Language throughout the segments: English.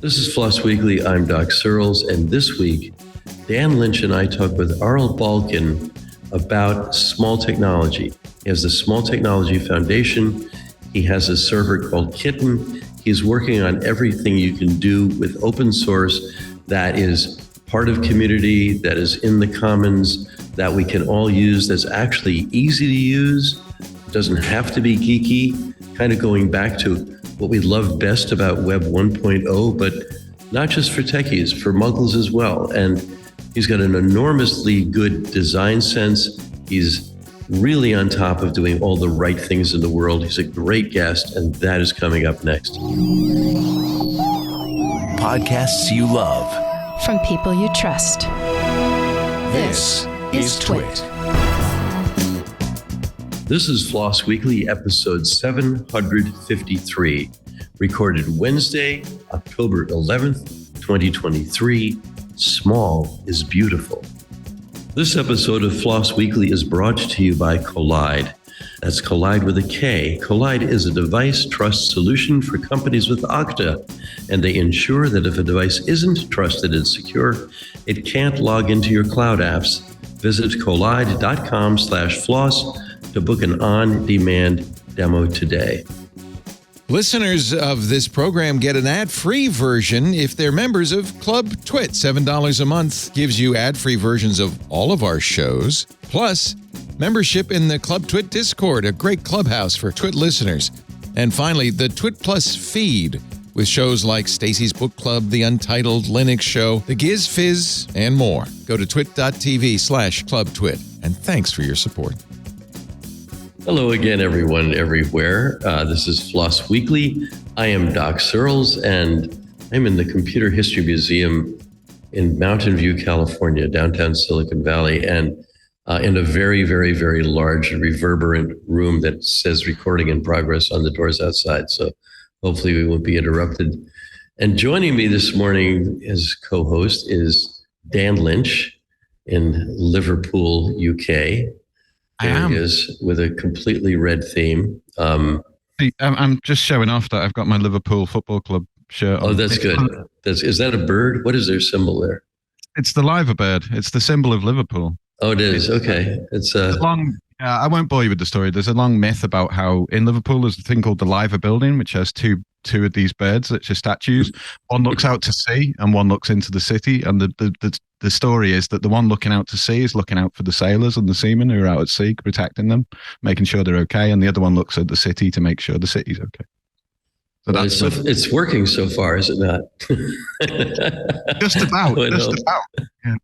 This is Floss Weekly. I'm Doc Searls, and this week, Dan Lynch and I talk with Aral Balkan about small technology. He has the Small Technology Foundation. He has a server called Kitten. He's working on everything you can do with open source that is part of community, that is in the commons, that we can all use, that's actually easy to use, doesn't have to be geeky, kind of going back to what we love best about Web 1.0, but not just for techies, for muggles as well. And he's got an enormously good design sense. He's really on top of doing all the right things in the world. He's a great guest, and that is coming up next. Podcasts you love. From people you trust. This is TWiT. This is Floss Weekly, episode 753, recorded Wednesday, October 11th, 2023. Small is beautiful. This episode of Floss Weekly is brought to you by Collide. That's Collide with a K. Collide is a device trust solution for companies with Okta, and they ensure that if a device isn't trusted and secure, it can't log into your cloud apps. Visit collide.com/floss to book an on-demand demo today. Listeners of this program get an ad-free version if they're members of Club TWiT. $7 a month gives you ad-free versions of all of our shows, plus membership in the Club TWiT Discord, a great clubhouse for TWiT listeners. And finally, the TWiT Plus feed with shows like Stacy's Book Club, The Untitled Linux Show, The Giz Fizz, and more. Go to twit.tv/clubtwit. And thanks for your support. Hello again, everyone, everywhere. This is Floss Weekly. I am Doc Searls, and I'm in the Computer History Museum in Mountain View, California, downtown Silicon Valley, and in a very, very, very large reverberant room that says recording in progress on the doors outside. So hopefully we won't be interrupted. And joining me this morning as co-host is Dan Lynch in Liverpool, UK. There he is with a completely red theme. I'm just showing off that I've got my Liverpool Football Club shirt on. Oh, that's good. Is that a bird? What is their symbol there? It's the liver bird. It's the symbol of Liverpool. Oh, it is. Okay. It's long. I won't bore you with the story. There's a long myth about how in Liverpool there's a thing called the Liver Building, which has two of these birds, which are statues. One looks out to sea and one looks into the city. And the story is that the one looking out to sea is looking out for the sailors and the seamen who are out at sea, protecting them, making sure they're okay. And the other one looks at the city to make sure the city's okay. So well, it's working so far, is it not? Just about. Just about. Yeah.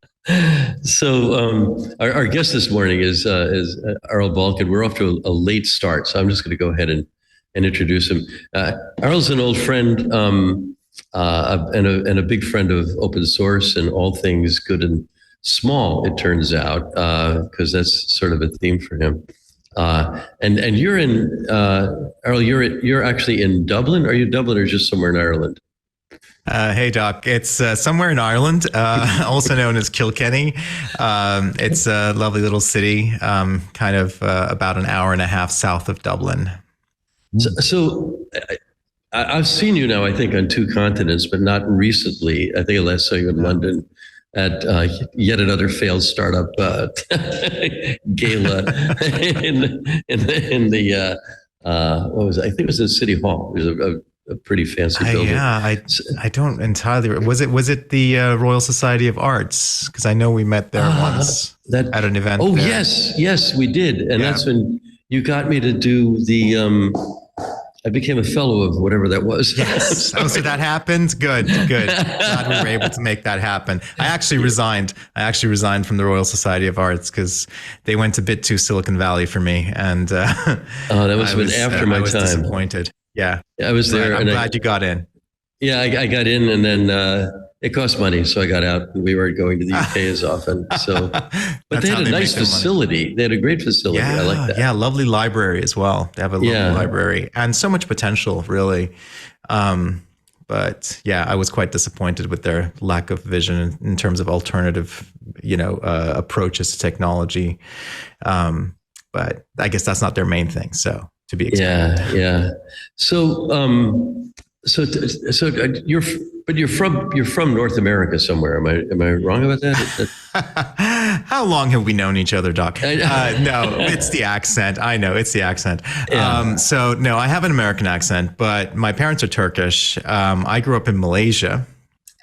So our guest this morning is Aral Balkan. We're off to a late start, so I'm just going to go ahead and introduce him. Aral's an old friend and a big friend of open source and all things good and small, it turns out, because that's sort of a theme for him. And you're in Aral. You're actually in Dublin. Are you Dublin or just somewhere in Ireland? Hey, Doc. It's somewhere in Ireland, also known as Kilkenny. It's a lovely little city, kind of about an hour and a half south of Dublin. So I've seen you now, I think, on two continents, but not recently. I think I last saw you in London at yet another failed startup gala in the what was it? I think it was in City Hall. It was a pretty fancy building. Yeah, I don't entirely. Was it the Royal Society of Arts? Because I know we met there once at an event. Oh, there. yes, we did, and that's when you got me to do the. I became a fellow of whatever that was. Yes. Oh, so that happened? Good. Glad we were able to make that happen. I actually resigned from the Royal Society of Arts because they went a bit too Silicon Valley for me. And that must have been after my time. I was disappointed. Yeah. I was there. I'm glad you got in. Yeah, I got in, and then it cost money, so I got out. We weren't going to the UK as often. So, but they had a nice facility. They had a great facility. Yeah, I like that. Yeah, lovely library as well. They have a lovely library and so much potential, really. But yeah, I was quite disappointed with their lack of vision in terms of alternative, approaches to technology. But I guess that's not their main thing. So to be expected. Yeah. So, So you're But you're from North America somewhere. Am I wrong about that? How long have we known each other, Doc? No, it's the accent. I know it's the accent. Yeah. So no, I have an American accent, but my parents are Turkish. I grew up in Malaysia.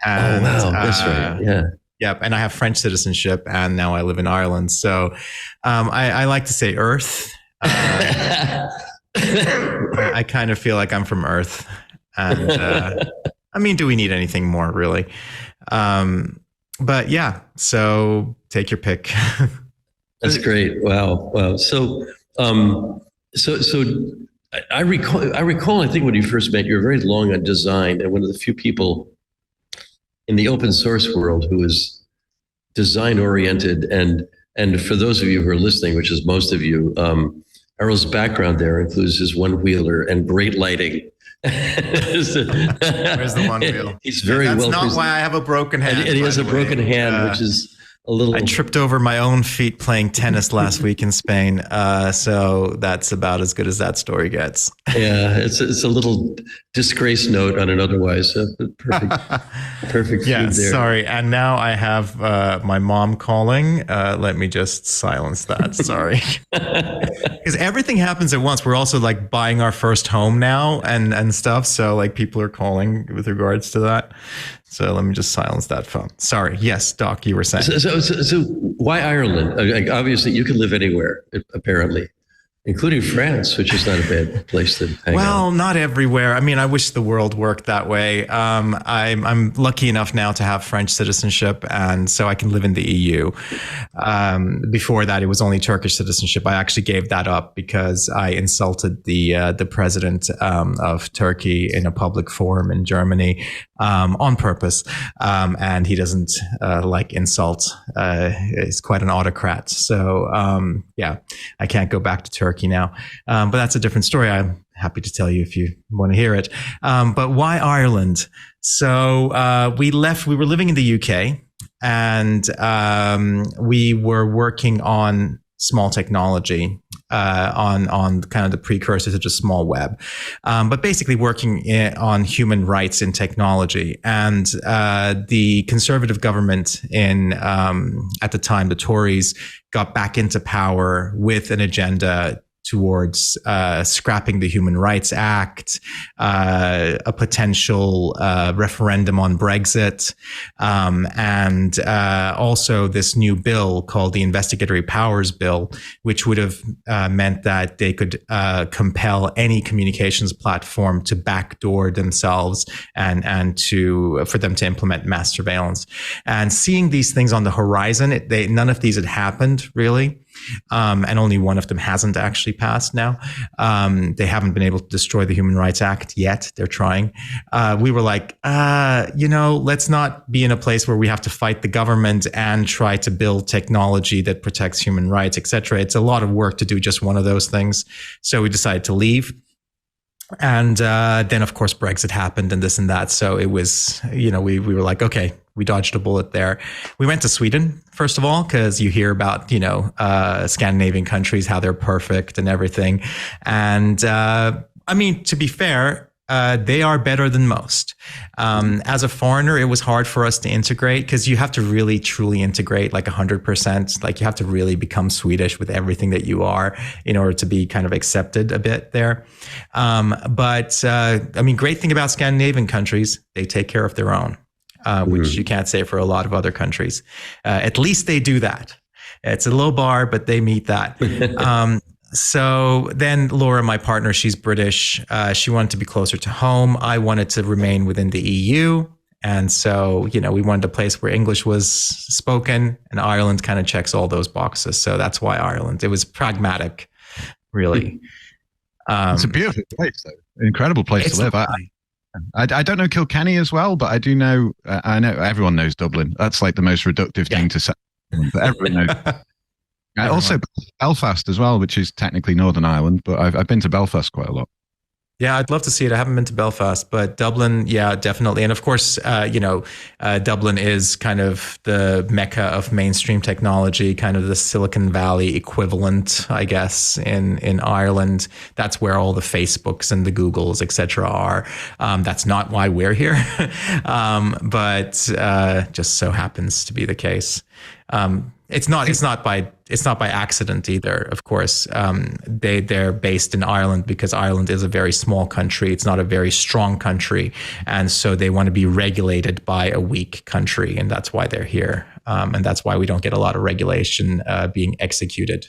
And, wow, that's right. Yeah. Yep, and I have French citizenship, and now I live in Ireland. So I like to say Earth. I kind of feel like I'm from Earth, and I mean, do we need anything more, really? But yeah, so take your pick. That's great. Wow. So I recall. I think when you first met, you were very long on design, and one of the few people in the open source world who is design oriented. And for those of you who are listening, which is most of you, Aral's background there includes his one wheeler and great lighting. Where's the one wheel? He's very That's well. not why I have a broken hand. And he has a broken hand, which is a little. I tripped over my own feet playing tennis last week in Spain. So that's about as good as that story gets. Yeah, it's a little disgrace note on an otherwise perfect Yeah, feed there. sorry. And now I have my mom calling. Let me just silence that. Sorry. Because everything happens at once. We're also like buying our first home now and stuff. So like people are calling with regards to that. So let me just silence that phone. Sorry. Yes, Doc, you were saying. So why Ireland? Like, obviously, you can live anywhere, apparently, including France, which is not a bad place to hang out. Well, not everywhere. I mean, I wish the world worked that way. I'm lucky enough now to have French citizenship, and so I can live in the EU. Before that, it was only Turkish citizenship. I actually gave that up because I insulted the president of Turkey in a public forum in Germany on purpose, and he doesn't like insults. He's quite an autocrat. So yeah, I can't go back to Turkey now, but that's a different story. I'm happy to tell you if you want to hear it. But why Ireland? So we were living in the UK, and we were working on small technology, on kind of the precursor to just small web, but basically working on human rights in technology. And the conservative government at the time, the Tories, got back into power with an agenda towards scrapping the Human Rights Act, a potential referendum on Brexit, and also this new bill called the Investigatory Powers Bill, which would have meant that they could compel any communications platform to backdoor themselves and for them to implement mass surveillance. And seeing these things on the horizon, none of these had happened really. And only one of them hasn't actually passed now. They haven't been able to destroy the Human Rights Act yet. They're trying. We were like, let's not be in a place where we have to fight the government and try to build technology that protects human rights, et cetera. It's a lot of work to do just one of those things. So we decided to leave. And then, of course, Brexit happened and this and that. So it was, we were like, okay, we dodged a bullet there. We went to Sweden, first of all, because you hear about, Scandinavian countries, how they're perfect and everything. And I mean, to be fair, they are better than most. As a foreigner, it was hard for us to integrate because you have to really truly integrate like 100%. Like you have to really become Swedish with everything that you are in order to be kind of accepted a bit there. But I mean, great thing about Scandinavian countries, they take care of their own, which you can't say for a lot of other countries. At least they do that. It's a low bar, but they meet that. So then Laura, my partner, she's British. She wanted to be closer to home. I wanted to remain within the EU. And so, we wanted a place where English was spoken, and Ireland kind of checks all those boxes. So that's why Ireland. It was pragmatic, really. It's a beautiful place, though. Incredible place to live. I don't know Kilkenny as well, but I do know, I know everyone knows Dublin. That's like the most reductive thing to say. But everyone knows. Also Belfast as well, which is technically Northern Ireland, but I've been to Belfast quite a lot. Yeah, I'd love to see it. I haven't been to Belfast, but Dublin, yeah, definitely. And of course, Dublin is kind of the mecca of mainstream technology, kind of the Silicon Valley equivalent, I guess, in Ireland. That's where all the Facebooks and the Googles, et cetera, are. That's not why we're here, but just so happens to be the case. It's not by accident either. Of course, they're based in Ireland because Ireland is a very small country. It's not a very strong country, and so they want to be regulated by a weak country, and that's why they're here. And that's why we don't get a lot of regulation being executed,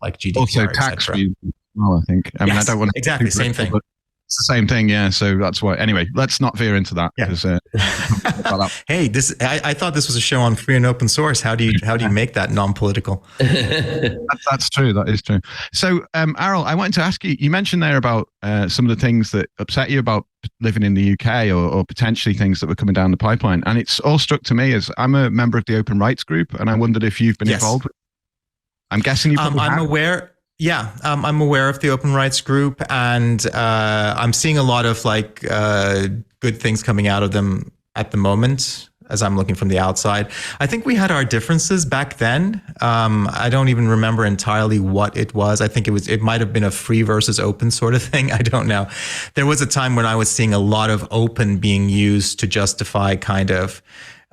like GDPR. Also, tax reasons. Well, I think. I mean, I don't want to exactly same thing. It's the same thing, yeah. So that's why. Anyway, let's not veer into that. Yeah. Hey, I thought this was a show on free and open source. How do you make that non-political? That's true. That is true. So, Aral, I wanted to ask you. You mentioned there about some of the things that upset you about living in the UK, or potentially things that were coming down the pipeline. And it's all struck to me as I'm a member of the Open Rights Group, and I wondered if you've been involved with. I'm guessing you probably have. I'm aware. Yeah, I'm aware of the Open Rights Group, and I'm seeing a lot of good things coming out of them at the moment as I'm looking from the outside. I think we had our differences back then. I don't even remember entirely what it was. I think it might have been a free versus open sort of thing. I don't know. There was a time when I was seeing a lot of open being used to justify kind of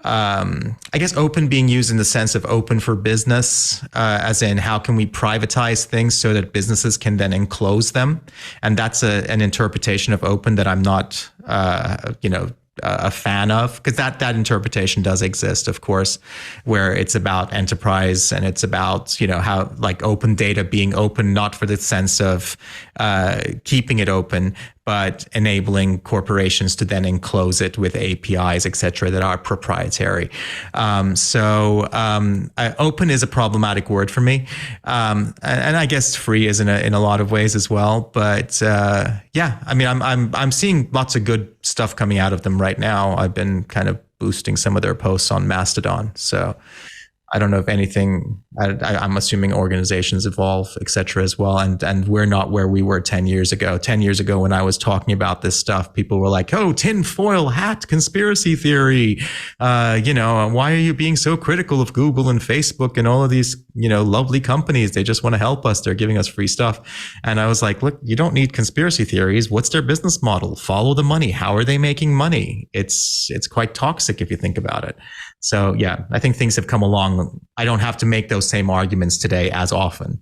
I guess open being used in the sense of open for business, as in how can we privatize things so that businesses can then enclose them? And that's an interpretation of open that I'm not, a fan of, because that interpretation does exist, of course, where it's about enterprise and it's about, how like open data being open, not for the sense of keeping it open, but enabling corporations to then enclose it with APIs, et cetera, that are proprietary. Open is a problematic word for me. And I guess free is in a lot of ways as well. But I'm seeing lots of good stuff coming out of them right now. I've been kind of boosting some of their posts on Mastodon. So I don't know if anything, I'm assuming organizations evolve, et cetera, as well. And we're not where we were 10 years ago. 10 years ago, when I was talking about this stuff, people were like, oh, tinfoil hat conspiracy theory. Why are you being so critical of Google and Facebook and all of these, lovely companies? They just want to help us. They're giving us free stuff. And I was like, look, you don't need conspiracy theories. What's their business model? Follow the money. How are they making money? It's quite toxic if you think about it. So yeah, I think things have come along. I don't have to make those same arguments today as often.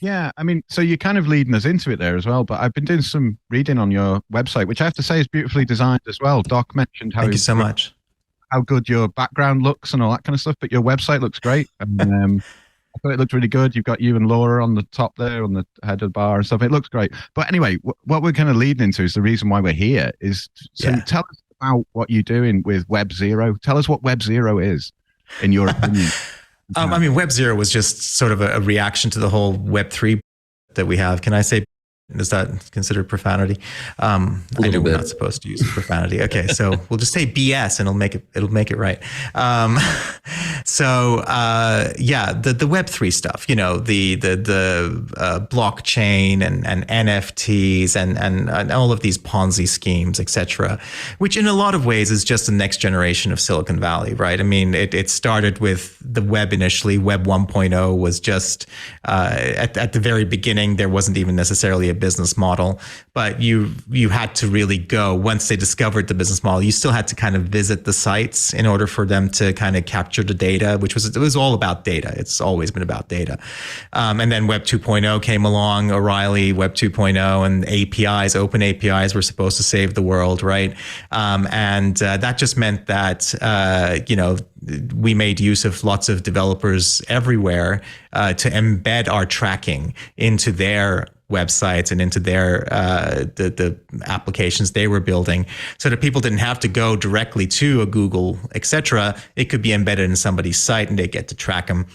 Yeah, I mean, so you're kind of leading us into it there as well, but I've been doing some reading on your website, which I have to say is beautifully designed as well. Doc mentioned Thank you so much. How good your background looks and all that kind of stuff, but your website looks great. And, I thought it looked really good. You've got you and Laura on the top there, on the head of the bar and stuff. It looks great. But anyway, what we're kind of leading into is the reason why we're here is, tell us about what you're doing with Web Zero. Tell us what Web Zero is, in your opinion. Web Zero was just sort of a reaction to the whole Web3 that we have. Can I say, is that considered profanity? I know we're not supposed to use profanity. Okay, so we'll just say BS and it'll make it right. The Web3 stuff, the blockchain and NFTs and all of these Ponzi schemes, etc., which in a lot of ways is just the next generation of Silicon Valley, right? I mean, it started with the web initially. Web 1.0 was just at the very beginning, there wasn't even necessarily a business model, but you had to really go, once they discovered the business model, you still had to kind of visit the sites in order for them to kind of capture the data, it was all about data. It's always been about data. And then Web 2.0 came along, O'Reilly, Web 2.0, and APIs, open APIs were supposed to save the world, right? That just meant that, we made use of lots of developers everywhere to embed our tracking into their websites and into their the applications they were building, so that people didn't have to go directly to a Google, etc. It could be embedded in somebody's site and they get to track them.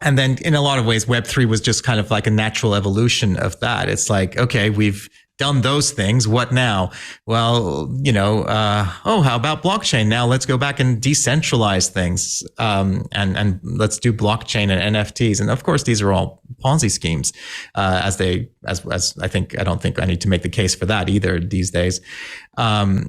And then in a lot of ways, Web3 was just kind of like a natural evolution of that. It's like, okay, we've done those things. What now? Well, how about blockchain? Now let's go back and decentralize things, and let's do blockchain and NFTs. And of course, these are all Ponzi schemes, as I don't think I need to make the case for that either these days. So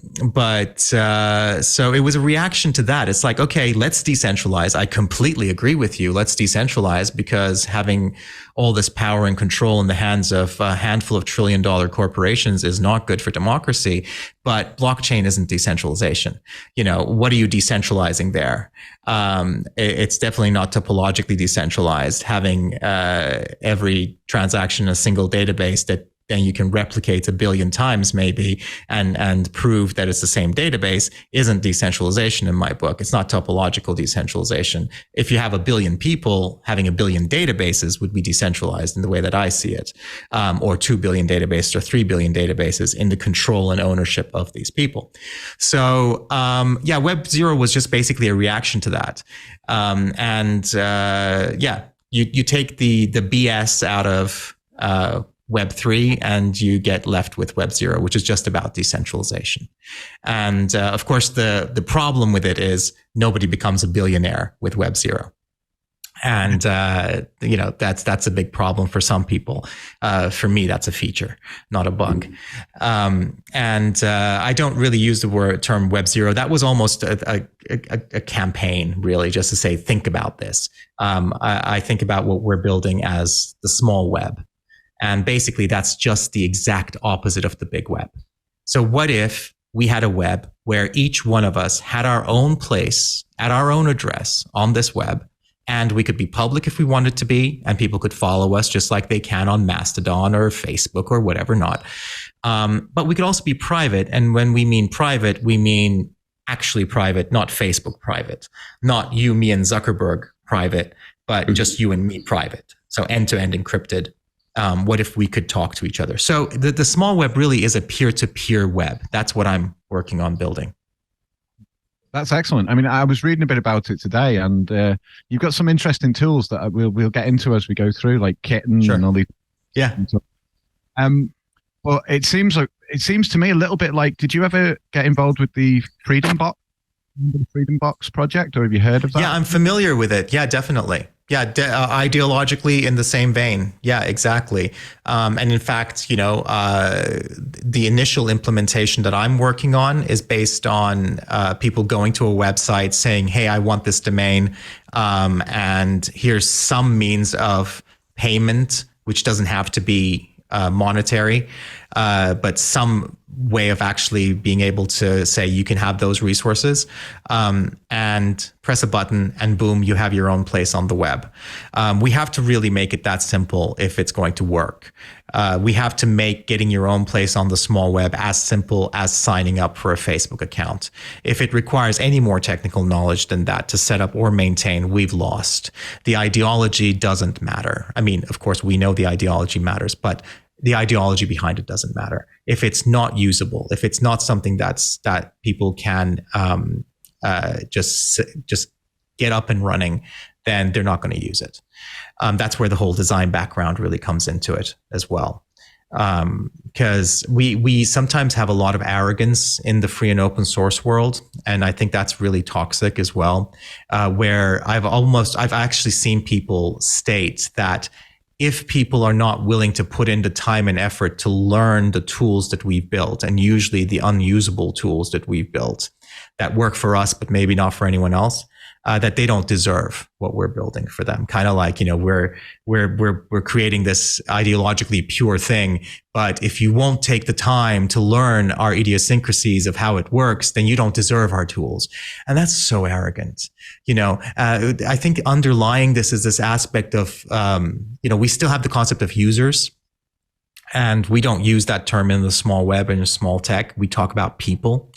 it was a reaction to that. It's like, okay, let's decentralize. I completely agree with you. Let's decentralize, because having all this power and control in the hands of a handful of trillion-dollar corporations is not good for democracy. But blockchain isn't decentralization. What are you decentralizing there? It's definitely not topologically decentralized. Having every transaction in a single database that then you can replicate a billion times maybe and prove that it's the same database isn't decentralization in my book. It's not topological decentralization. If you have a billion people, having a billion databases would be decentralized in the way that I see it, or 2 billion databases or 3 billion databases in the control and ownership of these people. So Web 0 was just basically a reaction to that. You take the BS out of Web 3 and you get left with Web 0, which is just about decentralization. And of course, the problem with it is nobody becomes a billionaire with Web 0. And that's a big problem for some people. For me, that's a feature, not a bug. I don't really use the term Web 0. That was almost a campaign, really, just to say, think about this. I think about what we're building as the small web. And basically, that's just the exact opposite of the big web. So what if we had a web where each one of us had our own place at our own address on this web, and we could be public if we wanted to be, and people could follow us just like they can on Mastodon or Facebook or whatever not. But we could also be private. And when we mean private, we mean actually private, not Facebook private, not you, me, and Zuckerberg private, but just you and me private. So end-to-end encrypted. What if we could talk to each other? So the small web really is a peer-to-peer web. That's what I'm working on building. That's excellent. I mean, I was reading a bit about it today, and you've got some interesting tools that we'll get into as we go through, like Kitten and all these. Yeah. Well, it seems to me a little bit like. Did you ever get involved with the Freedom Box project, or have you heard of that? Yeah, I'm familiar with it. Yeah, definitely. Yeah, ideologically in the same vein. Yeah, exactly. And in fact, the initial implementation that I'm working on is based on people going to a website saying, hey, I want this domain, and here's some means of payment, which doesn't have to be monetary, but some way of actually being able to say you can have those resources, and press a button and boom, you have your own place on the web. We have to really make it that simple if it's going to work. We have to make getting your own place on the small web as simple as signing up for a Facebook account. If it requires any more technical knowledge than that to set up or maintain, we've lost. The ideology doesn't matter. I mean, of course, we know the ideology matters, but the ideology behind it doesn't matter. If it's not usable, if it's not something that people can just get up and running, then they're not going to use it. That's where the whole design background really comes into it as well. Because we sometimes have a lot of arrogance in the free and open source world, and I think that's really toxic as well. Where I've actually seen people state that if people are not willing to put in the time and effort to learn the tools that we've built, and usually the unusable tools that we've built that work for us, but maybe not for anyone else, that they don't deserve what we're building for them. Kind of like, we're creating this ideologically pure thing, but if you won't take the time to learn our idiosyncrasies of how it works, then you don't deserve our tools. And that's so arrogant. I think underlying this is this aspect of, we still have the concept of users, and we don't use that term in the small web and small tech. We talk about people,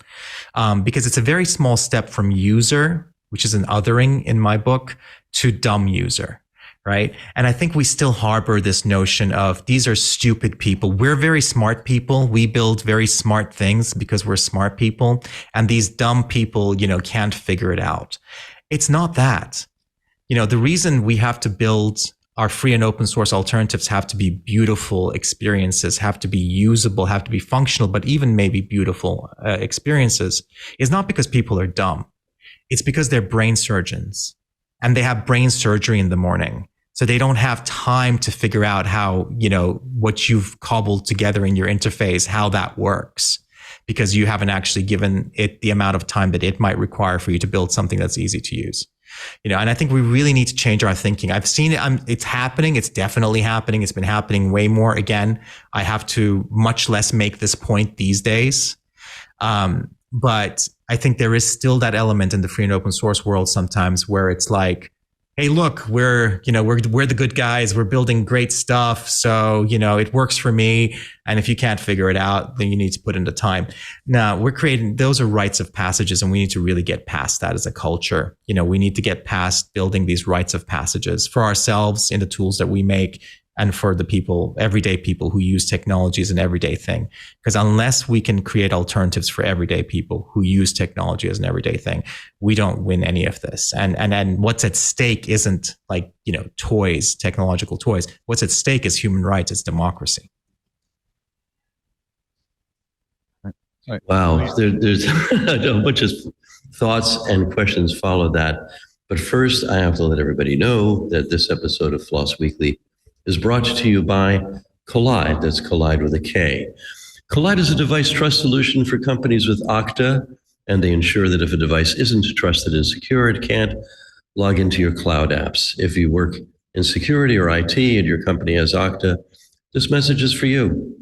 because it's a very small step from user, which is an othering in my book, to dumb user, right? And I think we still harbor this notion of these are stupid people. We're very smart people. We build very smart things because we're smart people. And these dumb people, can't figure it out. It's not that. The reason we have to build our free and open source alternatives have to be beautiful experiences, have to be usable, have to be functional, but even maybe beautiful experiences, is not because people are dumb. It's because they're brain surgeons and they have brain surgery in the morning. So they don't have time to figure out how, what you've cobbled together in your interface, how that works, because you haven't actually given it the amount of time that it might require for you to build something that's easy to use. And I think we really need to change our thinking. I've seen it. It's happening. It's definitely happening. It's been happening way more. Again, I have to much less make this point these days. But I think there is still that element in the free and open source world sometimes where it's like, hey, look, we're the good guys. We're building great stuff. So, it works for me. And if you can't figure it out, then you need to put in the time. Now, those are rites of passages, and we need to really get past that as a culture. We need to get past building these rites of passages for ourselves in the tools that we make, and for the people, everyday people who use technology as an everyday thing. Because unless we can create alternatives for everyday people who use technology as an everyday thing, we don't win any of this. And what's at stake isn't like, toys, technological toys. What's at stake is human rights, it's democracy. Wow, there's a bunch of thoughts and questions follow that. But first, I have to let everybody know that this episode of FLOSS Weekly is brought to you by Collide. That's Collide with a K. Collide is a device trust solution for companies with Okta, and they ensure that if a device isn't trusted and secure, it can't log into your cloud apps. If you work in security or IT and your company has Okta, this message is for you.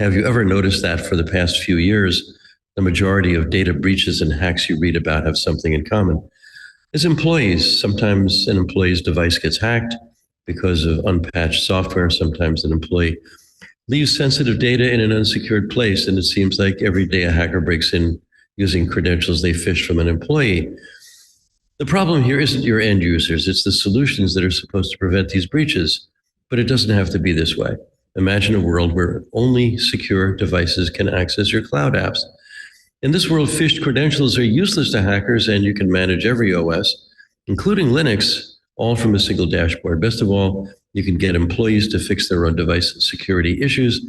Have you ever noticed that for the past few years, the majority of data breaches and hacks you read about have something in common? As employees, sometimes an employee's device gets hacked because of unpatched software. Sometimes an employee leaves sensitive data in an unsecured place, and it seems like every day a hacker breaks in using credentials they fished from an employee. The problem here isn't your end users, it's the solutions that are supposed to prevent these breaches. But it doesn't have to be this way. Imagine a world where only secure devices can access your cloud apps. In this world, phished credentials are useless to hackers, and you can manage every OS, including Linux, all from a single dashboard. Best of all, you can get employees to fix their own device security issues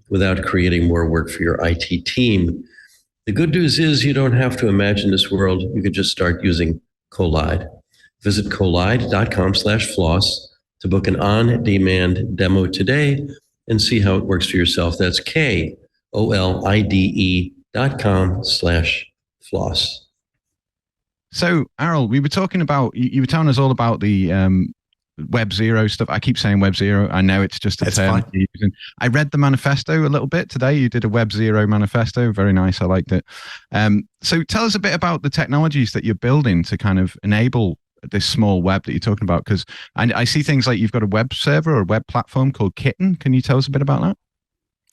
without creating more work for your IT team. The good news is you don't have to imagine this world. You can just start using Collide. Visit collide.com/floss to book an on-demand demo today and see how it works for yourself. That's KOLIDE.com/floss. So, Aral, we were talking about, you were telling us all about the Web Zero stuff. I keep saying Web Zero. I know it's just a term you're using. I read the manifesto a little bit today. You did a Web Zero manifesto. Very nice. I liked it. So tell us a bit about the technologies that you're building to kind of enable this small web that you're talking about. Because I see things like you've got a web server or a web platform called Kitten. Can you tell us a bit about that?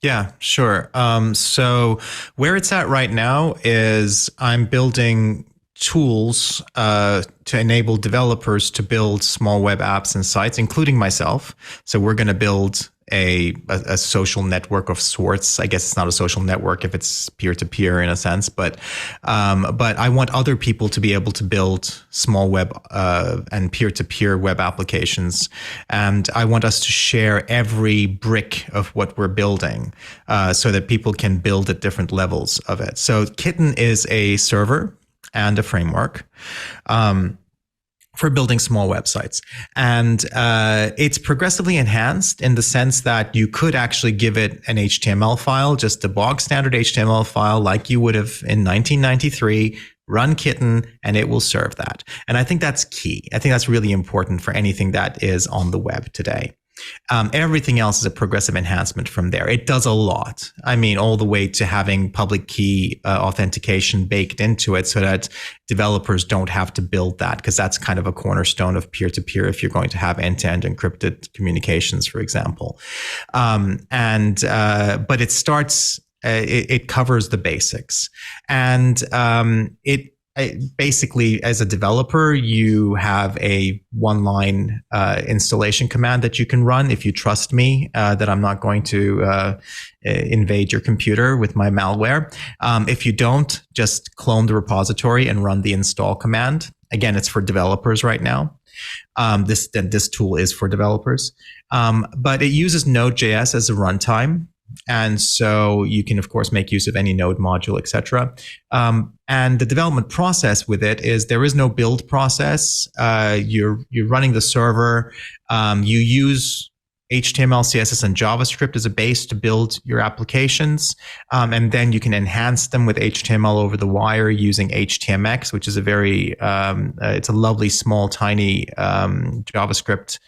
Yeah, sure. So where it's at right now is I'm building tools to enable developers to build small web apps and sites, including myself. So we're going to build a social network of sorts. I guess it's not a social network if it's peer-to-peer in a sense, but I want other people to be able to build small web and peer-to-peer web applications. And I want us to share every brick of what we're building so that people can build at different levels of it. So Kitten is a server and a framework for building small websites. And it's progressively enhanced in the sense that you could actually give it an HTML file, just a bog standard HTML file like you would have in 1993, run Kitten, and it will serve that. And I think that's key. I think that's really important for anything that is on the web today. Everything else is a progressive enhancement from there. It does a lot. I mean, all the way to having public key authentication baked into it so that developers don't have to build that, because that's kind of a cornerstone of peer-to-peer if you're going to have end-to-end encrypted communications, for example. But it starts, it covers the basics. And basically, as a developer, you have a one-line installation command that you can run if you trust me that I'm not going to invade your computer with my malware. If you don't, just clone the repository and run the install command. Again, it's for developers right now. This tool is for developers, but it uses Node.js as a runtime. And so you can, of course, make use of any node module, etc. And the development process with it is there is no build process. You're running the server. You use HTML, CSS, and JavaScript as a base to build your applications. And then you can enhance them with HTML over the wire using HTMX, which is a very, it's a lovely, small, tiny JavaScript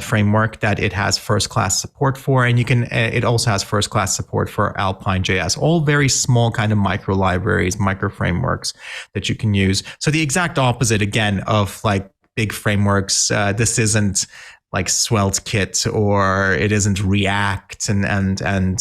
framework that it has first-class support for. And it also has first-class support for Alpine.js, all very small kind of micro libraries, micro frameworks that you can use. So the exact opposite, again, of like big frameworks. This isn't like SvelteKit, or it isn't React, and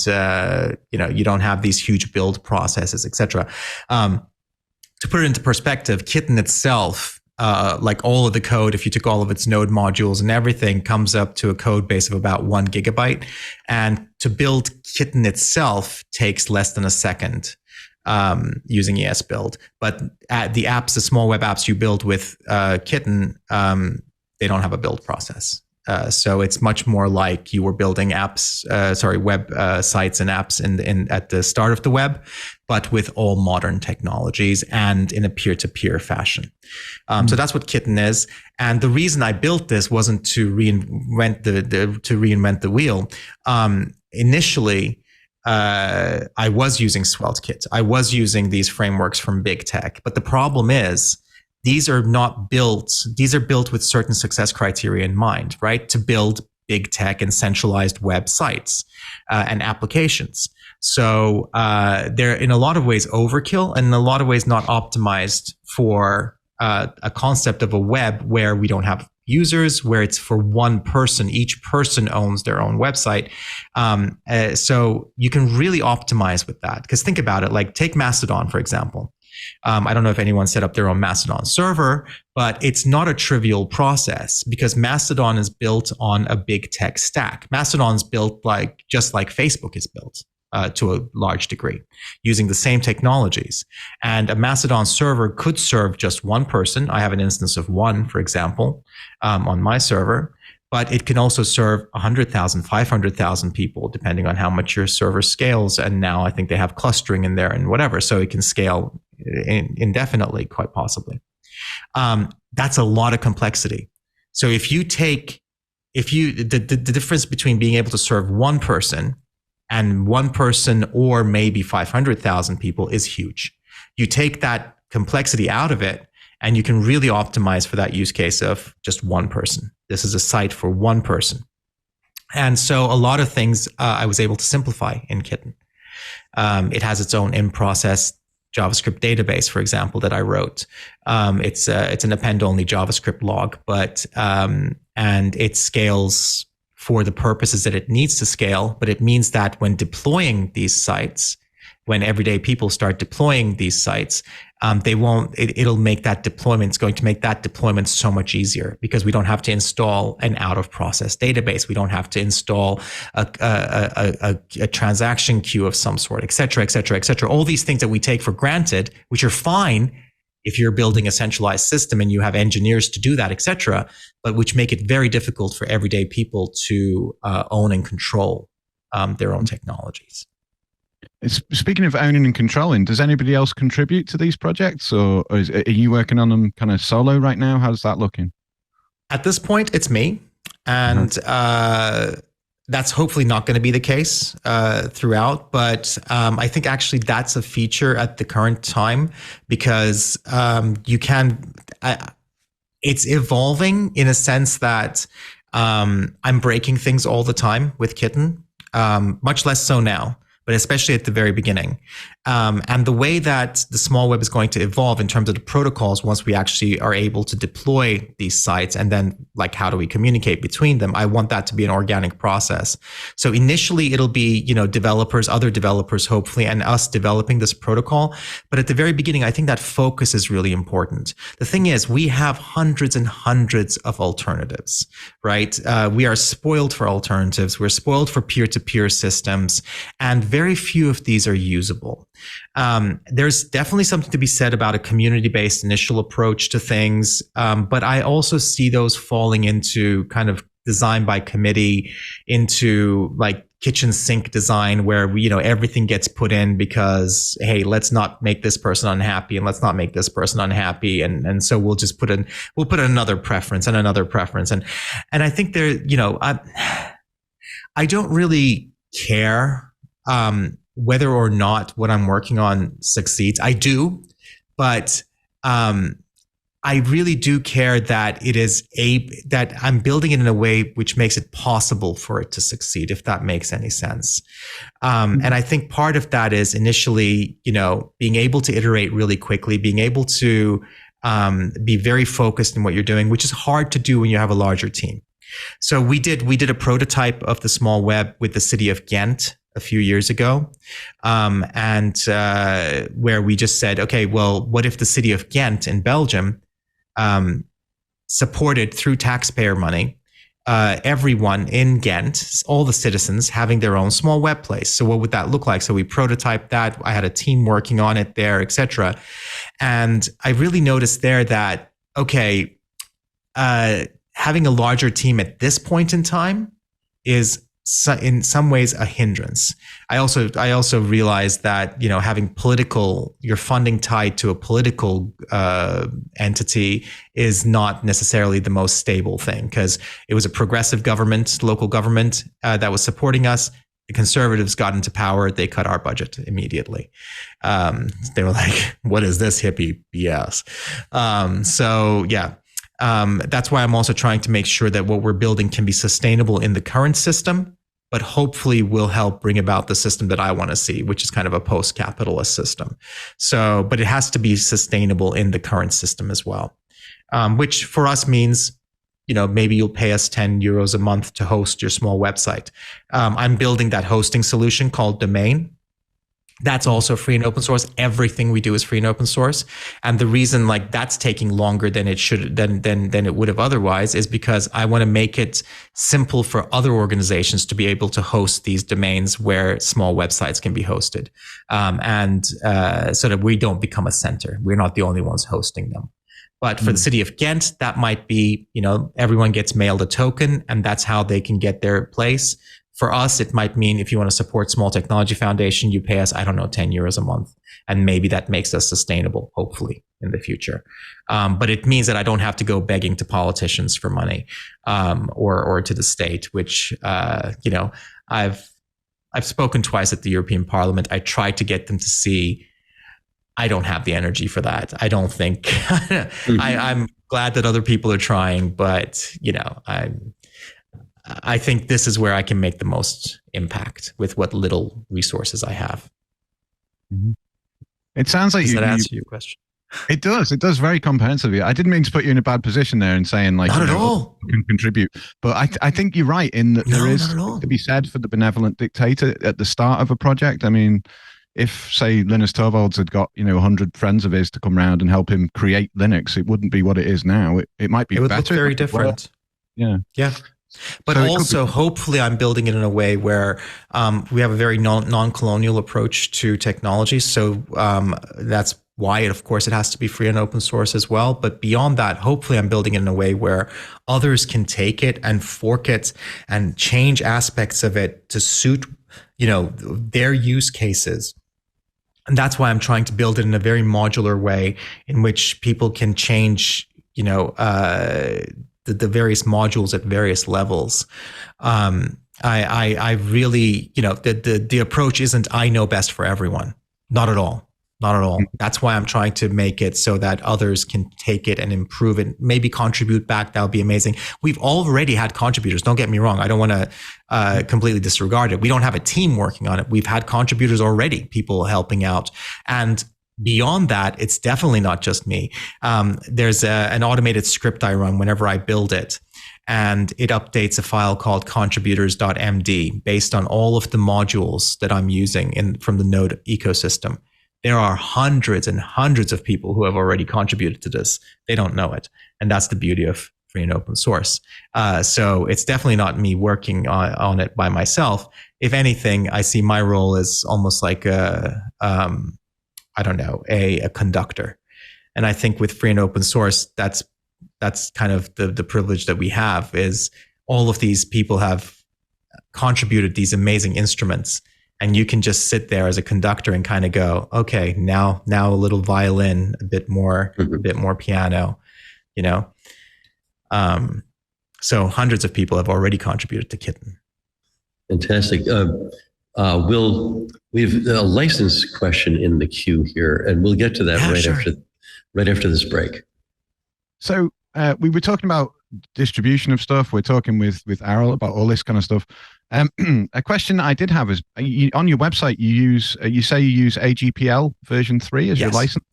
you don't have these huge build processes, etc. To put it into perspective, Kitten itself, like all of the code, if you took all of its node modules and everything, comes up to a code base of about 1 gigabyte. And to build Kitten itself takes less than a second using ESBuild. But the small web apps you build with Kitten, they don't have a build process. So it's much more like you were building web sites and apps at the start of the web, but with all modern technologies and in a peer-to-peer fashion. So that's what Kitten is. And the reason I built this wasn't to reinvent the wheel. Initially, I was using SvelteKit. I was using these frameworks from big tech, but the problem is, these are built with certain success criteria in mind, right? To build big tech and centralized websites and applications. So they're in a lot of ways overkill, and in a lot of ways not optimized for a concept of a web where we don't have users, where it's for one person. Each person owns their own website. So you can really optimize with that. Because think about it, like take Mastodon, for example. I don't know if anyone set up their own Mastodon server, but it's not a trivial process because Mastodon is built on a big tech stack. Mastodon's built just like Facebook is built to a large degree, using the same technologies. And a Mastodon server could serve just one person. I have an instance of one, for example, on my server. But it can also serve 100,000, 500,000 people, depending on how much your server scales. And now I think they have clustering in there and whatever. So it can scale indefinitely, quite possibly. That's a lot of complexity. So the difference between being able to serve one person and one person or maybe 500,000 people is huge. You take that complexity out of it, and you can really optimize for that use case of just one person. This is a site for one person. And so a lot of things I was able to simplify in Kitten. It has its own in-process JavaScript database, for example, that I wrote. It's an append-only JavaScript log, and it scales for the purposes that it needs to scale. But it means that when deploying these sites, when everyday people start deploying these sites, it'll make that deployment, it's going to make that deployment so much easier because we don't have to install an out-of-process database. We don't have to install a transaction queue of some sort, et cetera, et cetera, et cetera. All these things that we take for granted, which are fine if you're building a centralized system and you have engineers to do that, et cetera, but which make it very difficult for everyday people to own and control their own technologies. Speaking of owning and controlling, does anybody else contribute to these projects, or are you working on them kind of solo right now? How's that looking? At this point, it's me, and that's hopefully not going to be the case throughout. But I think actually that's a feature at the current time because it's evolving in a sense that I'm breaking things all the time with Kitten, much less so now, but especially at the very beginning. And the way that the small web is going to evolve in terms of the protocols once we actually are able to deploy these sites, and then how do we communicate between them? I want that to be an organic process. So initially it'll be, developers, other developers, hopefully, and us developing this protocol. But at the very beginning, I think that focus is really important. The thing is, we have hundreds and hundreds of alternatives, right? We are spoiled for alternatives. We're spoiled for peer-to-peer systems, and very few of these are usable. There's definitely something to be said about a community-based initial approach to things, but I also see those falling into kind of design by committee, into like kitchen sink design, where everything gets put in because, hey, let's not make this person unhappy and let's not make this person unhappy, and so we'll just put another preference and another preference, and I think there, I don't really care whether or not what I'm working on succeeds. I do, but I really do care that that I'm building it in a way which makes it possible for it to succeed, if that makes any sense. And I think part of that is initially, being able to iterate really quickly, being able to be very focused in what you're doing, which is hard to do when you have a larger team. So we did a prototype of the small web with the city of Ghent a few years ago, and where we just said, okay, well, what if the city of Ghent in Belgium supported through taxpayer money everyone in Ghent, all the citizens having their own small web place? So what would that look like? So we prototyped that. I had a team working on it there, etc. And I really noticed there that, okay, having a larger team at this point in time is in some ways a hindrance. I also realized that, having your funding tied to a political entity is not necessarily the most stable thing, because it was a progressive government, local government that was supporting us. The conservatives got into power. They cut our budget immediately. They were like, what is this hippie BS? That's why I'm also trying to make sure that what we're building can be sustainable in the current system, but hopefully will help bring about the system that I want to see, which is kind of a post-capitalist system. So, but it has to be sustainable in the current system as well, which for us means, maybe you'll pay us 10 euros a month to host your small website. I'm building that hosting solution called Domain. That's also free and open source. Everything we do is free and open source. And the reason that's taking longer than it should, than it would have otherwise, is because I want to make it simple for other organizations to be able to host these domains where small websites can be hosted. So that we don't become a center. We're not the only ones hosting them. But for the city of Ghent, that might be, everyone gets mailed a token and that's how they can get their place. For us, it might mean if you want to support Small Technology Foundation, you pay us, 10 euros a month. And maybe that makes us sustainable, hopefully, in the future. But it means that I don't have to go begging to politicians for money, or to the state, which, I've spoken twice at the European Parliament. I tried to get them to see I don't have the energy for that. I don't think I'm glad that other people are trying, but I think this is where I can make the most impact with what little resources I have. Mm-hmm. It sounds like Does that answer your question? It does. It does very comprehensively. I didn't mean to put you in a bad position there and saying not at all can contribute, but I think you're right in that there is to be said for the benevolent dictator at the start of a project. I mean, if say Linus Torvalds had got 100 friends of his to come around and help him create Linux, it wouldn't be what it is now. It might be. It would better. Look very different. Yeah. But so also, hopefully, I'm building it in a way where we have a very non-colonial approach to technology. So that's why, of course, it has to be free and open source as well. But beyond that, hopefully, I'm building it in a way where others can take it and fork it and change aspects of it to suit, their use cases. And that's why I'm trying to build it in a very modular way in which people can change, the various modules at various levels. I really, the approach isn't I know best for everyone. Not at all. Not at all. That's why I'm trying to make it so that others can take it and improve it, maybe contribute back. That would be amazing. We've already had contributors. Don't get me wrong. I don't want to completely disregard it. We don't have a team working on it. We've had contributors already, people helping out. And beyond that, it's definitely not just me. There's an automated script I run whenever I build it, and it updates a file called contributors.md based on all of the modules that I'm using from the Node ecosystem. There are hundreds and hundreds of people who have already contributed to this. They don't know it. And that's the beauty of free and open source. So it's definitely not me working on it by myself. if anything, I see my role as almost like a conductor. And I think with free and open source, that's kind of the privilege that we have, is all of these people have contributed these amazing instruments, and you can just sit there as a conductor and kind of go, okay, now a little violin, a bit more piano, So hundreds of people have already contributed to Kitten. Fantastic. Will, we have a license question in the queue here, and we'll get to that right after this break. So we were talking about distribution of stuff. We're talking with Aral about all this kind of stuff. A question I did have is, on your website, you say you use AGPL version 3 as your license.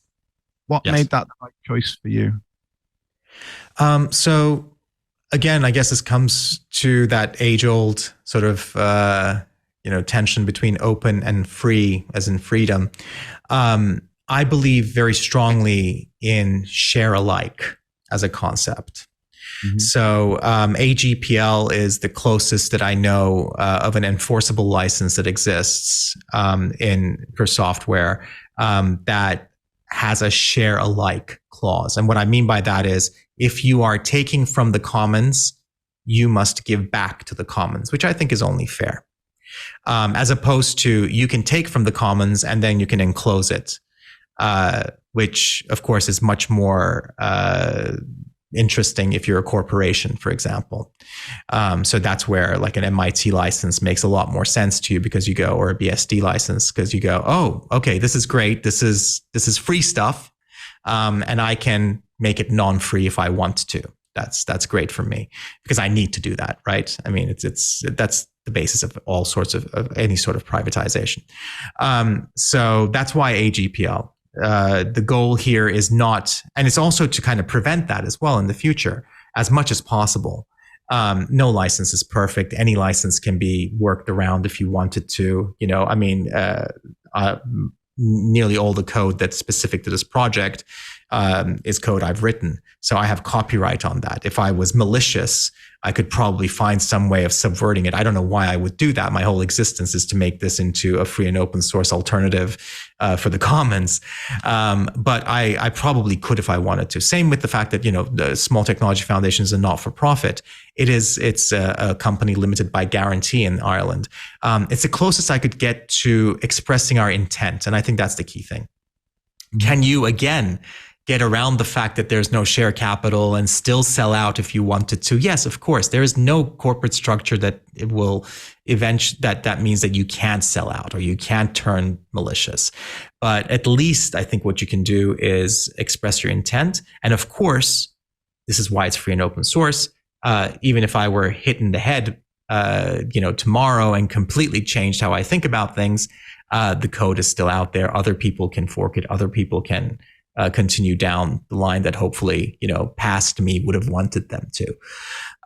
What made that the right choice for you? So again, I guess this comes to that age-old sort of tension between open and free, as in freedom. I believe very strongly in share alike as a concept. Mm-hmm. So AGPL is the closest that I know of an enforceable license that exists for software that has a share alike clause. And what I mean by that is, if you are taking from the commons, you must give back to the commons, which I think is only fair. As opposed to, you can take from the commons and then you can enclose it, which of course is much more interesting if you're a corporation, for example. So that's where like an MIT license makes a lot more sense to you, because you go, or a BSD license, because you go, oh, okay, this is great. This is free stuff. And I can make it non-free if I want to. That's great for me, because I need to do that, right? I mean, that's the basis of all sorts of any sort of privatization. So that's why AGPL. The goal here is not, and it's also to kind of prevent that as well in the future as much as possible. No license is perfect. Any license can be worked around if you wanted to. Nearly all the code that's specific to this project is code I've written. So I have copyright on that. If I was malicious, I could probably find some way of subverting it. I don't know why I would do that. My whole existence is to make this into a free and open source alternative for the commons. But I probably could if I wanted to. Same with the fact that, the Small Technology Foundation is a not-for-profit. It's a company limited by guarantee in Ireland. It's the closest I could get to expressing our intent. And I think that's the key thing. Can you, again, get around the fact that there's no share capital and still sell out if you wanted to? Yes, of course. There is no corporate structure that it will that means that you can't sell out or you can't turn malicious. But at least I think what you can do is express your intent. And of course, this is why it's free and open source. Even if I were hit in the head, tomorrow and completely changed how I think about things, the code is still out there. Other people can fork it. Other people can continue down the line that hopefully, past me would have wanted them to.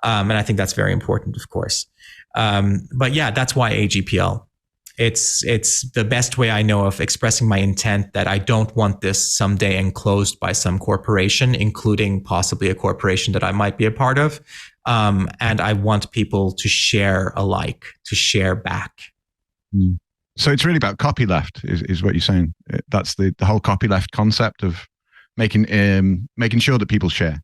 And I think that's very important, of course. But yeah, that's why AGPL. It's the best way I know of expressing my intent that I don't want this someday enclosed by some corporation, including possibly a corporation that I might be a part of. And I want people to share alike, to share back. Mm. So it's really about copyleft, is what you're saying. That's the whole copyleft concept of making sure that people share.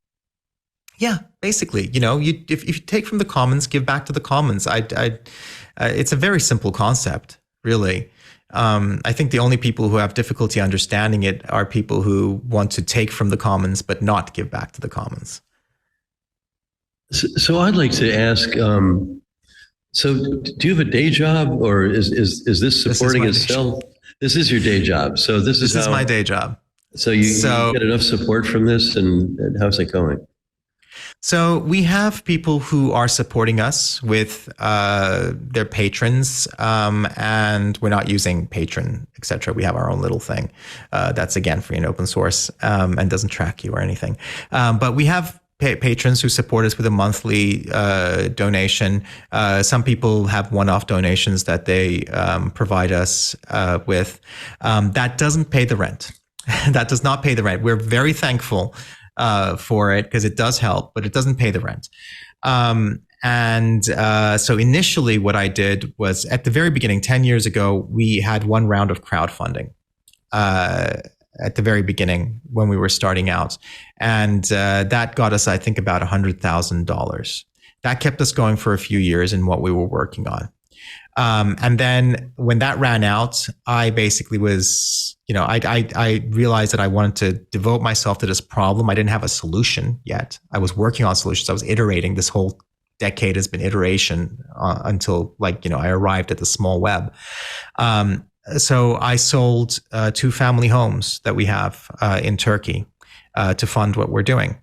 Yeah, basically, if you take from the commons, give back to the commons. It's a very simple concept, really. I think the only people who have difficulty understanding it are people who want to take from the commons but not give back to the commons. So I'd like to ask. So do you have a day job, or is this supporting itself? This is your day job. So this is my day job. So you get enough support from this, and how's it going? So we have people who are supporting us with their patrons, and we're not using Patreon, etc. We have our own little thing that's, again, free and open source and doesn't track you or anything. But we have patrons who support us with a monthly donation. Some people have one-off donations that they provide us with. That doesn't pay the rent. That does not pay the rent. We're very thankful for it because it does help, but it doesn't pay the rent. And so initially what I did was at the very beginning, 10 years ago, we had one round of crowdfunding at the very beginning when we were starting out. And that got us, I think, about $100,000. That kept us going for a few years in what we were working on. And then when that ran out, I basically was, I realized that I wanted to devote myself to this problem. I didn't have a solution yet. I was working on solutions. I was iterating. This whole decade has been iteration until I arrived at the small web. So I sold 2 family homes that we have in Turkey to fund what we're doing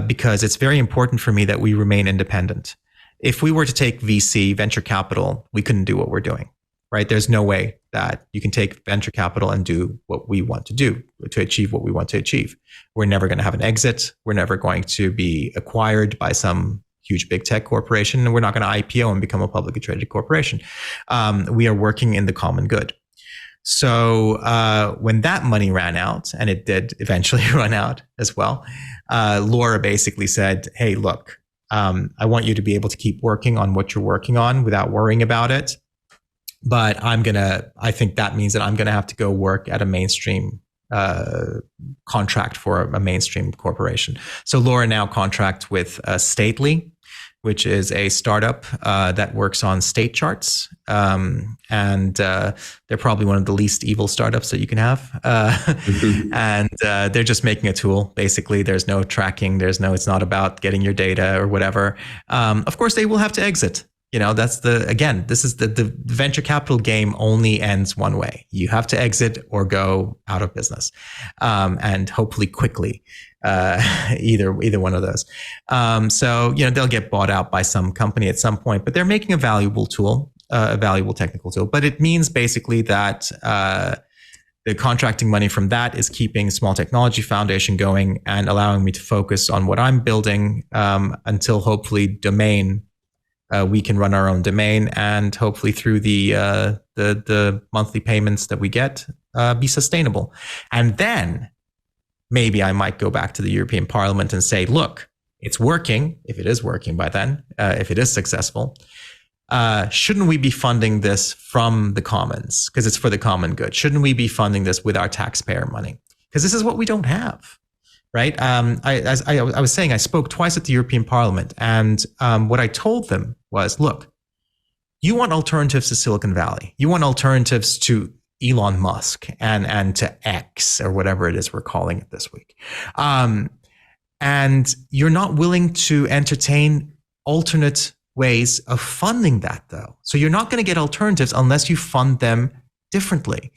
because it's very important for me that we remain independent. If we were to take VC, venture capital, we couldn't do what we're doing, right? There's no way that you can take venture capital and do what we want to do to achieve what we want to achieve. We're never going to have an exit. We're never going to be acquired by some huge big tech corporation, and we're not going to IPO and become a publicly traded corporation. We are working in the common good. So when that money ran out, and it did eventually run out as well, Laura basically said, hey, look, I want you to be able to keep working on what you're working on without worrying about it. But I think that means that I'm going to have to go work at a mainstream contract for a mainstream corporation. So Laura now contracts with Stately, which is a startup that works on state charts. And they're probably one of the least evil startups that you can have. And they're just making a tool. Basically, there's no tracking. It's not about getting your data or whatever. Of course, they will have to exit. This is the venture capital game only ends one way. You have to exit or go out of business, and hopefully quickly, either one of those. So they'll get bought out by some company at some point, but they're making a valuable tool, a valuable technical tool. But it means basically that the contracting money from that is keeping Small Technology Foundation going and allowing me to focus on what I'm building until hopefully domain. We can run our own domain, and hopefully through the monthly payments that we get, be sustainable. And then maybe I might go back to the European Parliament and say, look, it's working. If it is working by then, if it is successful, shouldn't we be funding this from the commons? Because it's for the common good. Shouldn't we be funding this with our taxpayer money? Because this is what we don't have. Right. As I was saying, I spoke twice at the European Parliament, and what I told them was, look, you want alternatives to Silicon Valley. You want alternatives to Elon Musk and to X or whatever it is we're calling it this week. And you're not willing to entertain alternate ways of funding that, though. So you're not going to get alternatives unless you fund them differently.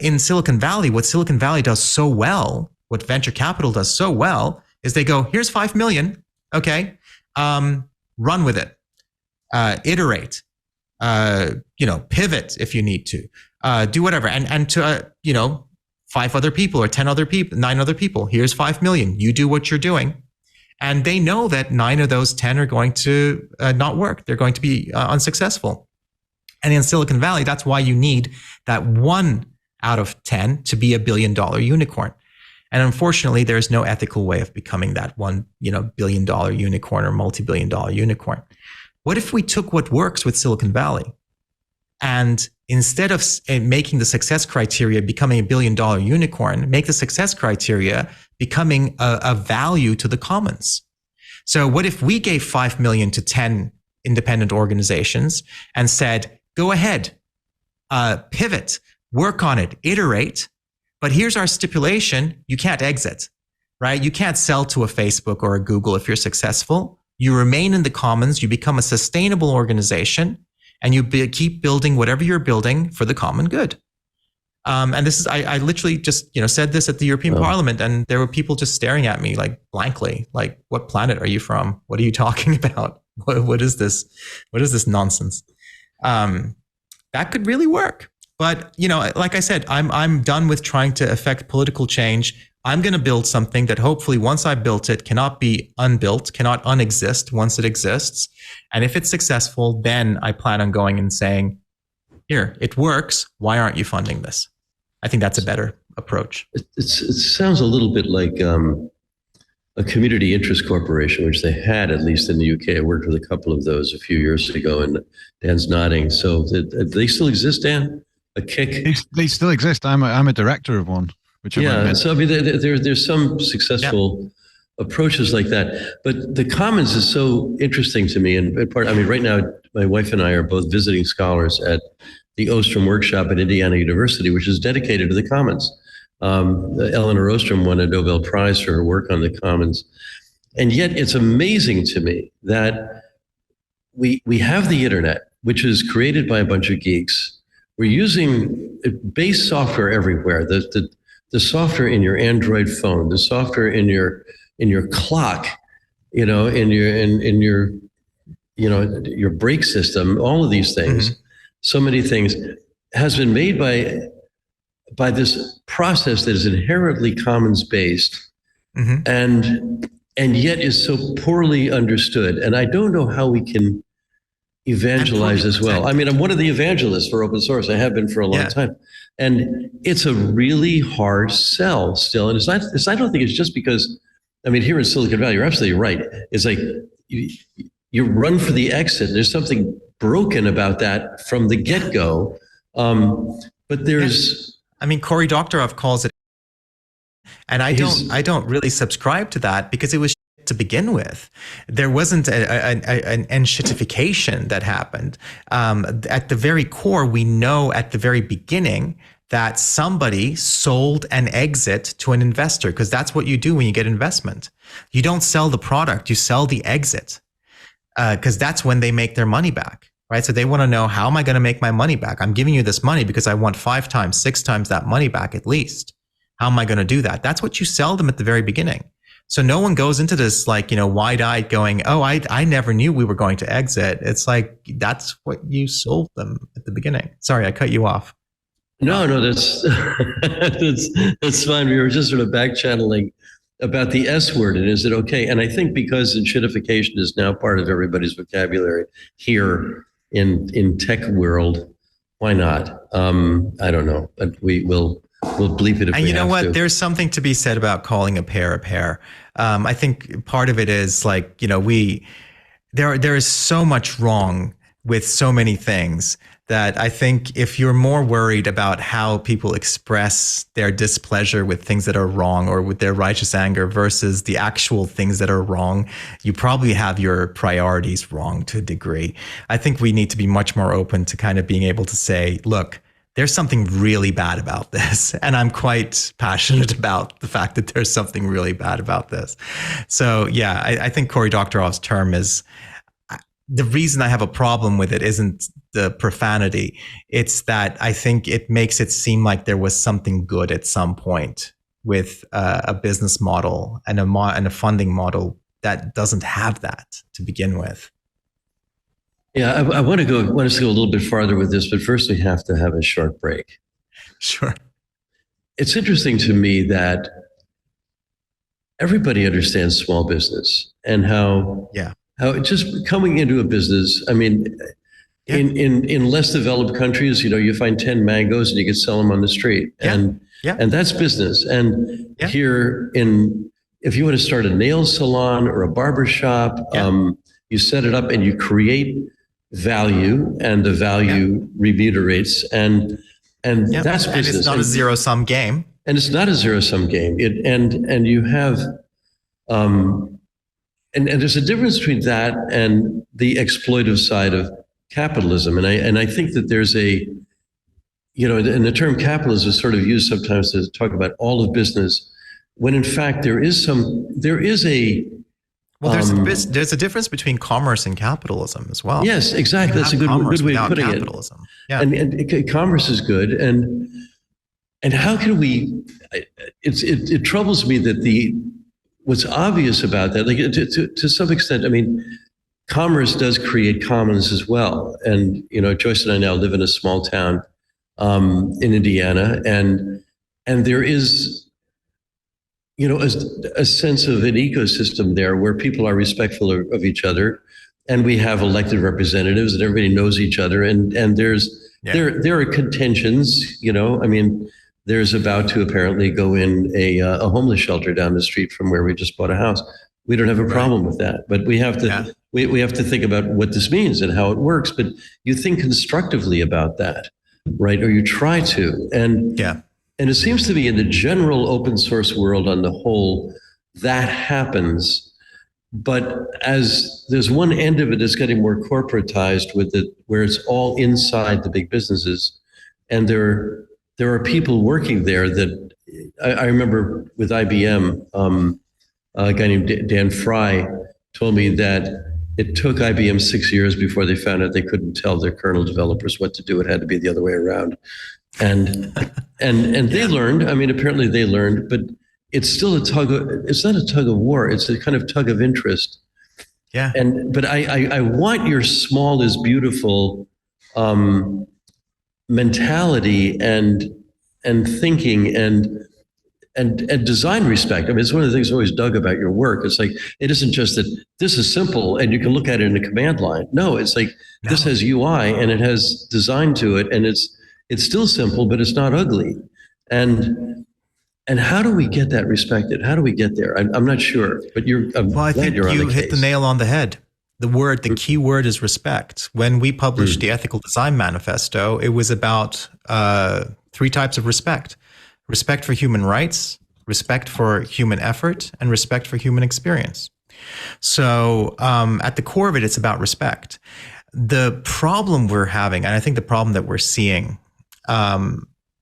In Silicon Valley, what Silicon Valley does so well, what venture capital does so well, is they go, here's 5 million. Okay. Run with it. Iterate. Pivot if you need to. Do whatever. And to, 5 other people or 10 other people, 9 other people, here's 5 million. You do what you're doing. And they know that 9 of those 10 are going to not work. They're going to be unsuccessful. And in Silicon Valley, that's why you need that 1 out of 10 to be $1 billion unicorn. And unfortunately, there's no ethical way of becoming that $1 billion unicorn or multi-billion-dollar unicorn. What if we took what works with Silicon Valley, and instead of making the success criteria becoming $1 billion unicorn, make the success criteria becoming a value to the commons? So what if we gave 5 million to 10 independent organizations and said, go ahead, pivot, work on it, iterate, but here's our stipulation: you can't exit, right? You can't sell to a Facebook or a Google if you're successful. You remain in the commons, you become a sustainable organization, and you keep building whatever you're building for the common good. And this is, I literally just, said this at the European Parliament, and there were people just staring at me like blankly, like, what planet are you from? What are you talking about? What is this? What is this nonsense? That could really work. But, like I said, I'm done with trying to affect political change. I'm going to build something that hopefully once I built it cannot be unbuilt, cannot unexist once it exists. And if it's successful, then I plan on going and saying, here, it works. Why aren't you funding this? I think that's a better approach. It sounds a little bit like a community interest corporation, which they had at least in the UK. I worked with a couple of those a few years ago, and Dan's nodding. So they still exist, Dan? A kick? They still exist. I'm a director of one. Which So I mean, there's some successful approaches like that, but the commons is so interesting to me. And part, I mean, right now, my wife and I are both visiting scholars at the Ostrom Workshop at Indiana University, which is dedicated to the commons. Eleanor Ostrom won a Nobel Prize for her work on the commons. And yet it's amazing to me that we have the internet, which is created by a bunch of geeks. We're using base software everywhere. The software in your Android phone, the software in your clock, in your your brake system, all of these things, so many things, has been made by this process that is inherently commons based, and yet is so poorly understood. And I don't know how we can evangelize as well. I mean, I'm one of the evangelists for open source. I have been for a long time. And it's a really hard sell still. And I don't think it's just because, I mean, here in Silicon Valley, you're absolutely right. It's like you run for the exit. There's something broken about that from the get-go. But there's... I mean, Cory Doctorow calls it, and I don't really subscribe to that because it was to begin with. There wasn't an enshittification that happened. At the very core, we know at the very beginning that somebody sold an exit to an investor, because that's what you do when you get investment. You don't sell the product, you sell the exit, because that's when they make their money back, right? So they want to know, how am I going to make my money back? I'm giving you this money because I want 5 times, 6 times that money back at least. How am I going to do that? That's what you sell them at the very beginning. So no one goes into this like, wide-eyed going, oh, I never knew we were going to exit. It's like, that's what you sold them at the beginning. Sorry, I cut you off. No, that's that's fine. We were just sort of back channeling about the S word, and is it okay? And I think because enshittification is now part of everybody's vocabulary here in tech world, why not? I don't know, but we'll bleep it if we have to. And you know what? There's something to be said about calling a pair a pair. I think part of it is like, there is so much wrong with so many things that I think if you're more worried about how people express their displeasure with things that are wrong or with their righteous anger versus the actual things that are wrong, you probably have your priorities wrong to a degree. I think we need to be much more open to kind of being able to say, look, there's something really bad about this. And I'm quite passionate about the fact that there's something really bad about this. So yeah, I think Cory Doctorow's term is, the reason I have a problem with it isn't the profanity. It's that I think it makes it seem like there was something good at some point with a business model and a funding model that doesn't have that to begin with. Yeah, I want us to go a little bit farther with this, but first we have to have a short break. Sure. It's interesting to me that everybody understands small business and how just coming into a business, I mean, in less developed countries, you find 10 mangoes and you can sell them on the street. And that's business. And here if you want to start a nail salon or a barber shop, you set it up and you create value, and the value remunerates, and that's business. And it's not a zero-sum game. And it's not a zero-sum game. And you have and there's a difference between that and the exploitive side of capitalism. And I think that there's and the term capitalism is sort of used sometimes to talk about all of business, when in fact there's a difference between commerce and capitalism as well. Yes, exactly. That's a good way of putting capitalism. It. Yeah. And commerce is good. And how can we? It troubles me that what's obvious about that, like to some extent, I mean, commerce does create commons as well. And Joyce and I now live in a small town in Indiana, and there is a sense of an ecosystem there where people are respectful of each other, and we have elected representatives, and everybody knows each other, and there are contentions. I mean, there's about to apparently go in a homeless shelter down the street from where we just bought a house. We don't have a problem with that, but we have to we have to think about what this means and how it works. But you think constructively about that, right? Or you try to, and it seems to be in the general open source world on the whole that happens. But as there's one end of it is getting more corporatized with it, where it's all inside the big businesses, and there are people working there that I remember with IBM. A guy named Dan Fry told me that it took IBM 6 years before they found out they couldn't tell their kernel developers what to do. It had to be the other way around, and they learned. I mean, apparently they learned, but it's still it's not a tug of war. It's a kind of tug of interest. Yeah. But I want your small is beautiful mentality and thinking and design respect. I mean, it's one of the things I always dug about your work. It's like, it isn't just that this is simple and you can look at it in a command line. No, it's like this has UI and it has design to it, and it's still simple, but it's not ugly. And how do we get that respected? How do we get there? I'm not sure, but I think you hit the nail on the head. The key word is respect. When we published the Ethical Design Manifesto, it was about 3 types of respect: respect for human rights, respect for human effort, and respect for human experience. So at the core of it, it's about respect. The problem we're having, and I think the problem that we're seeing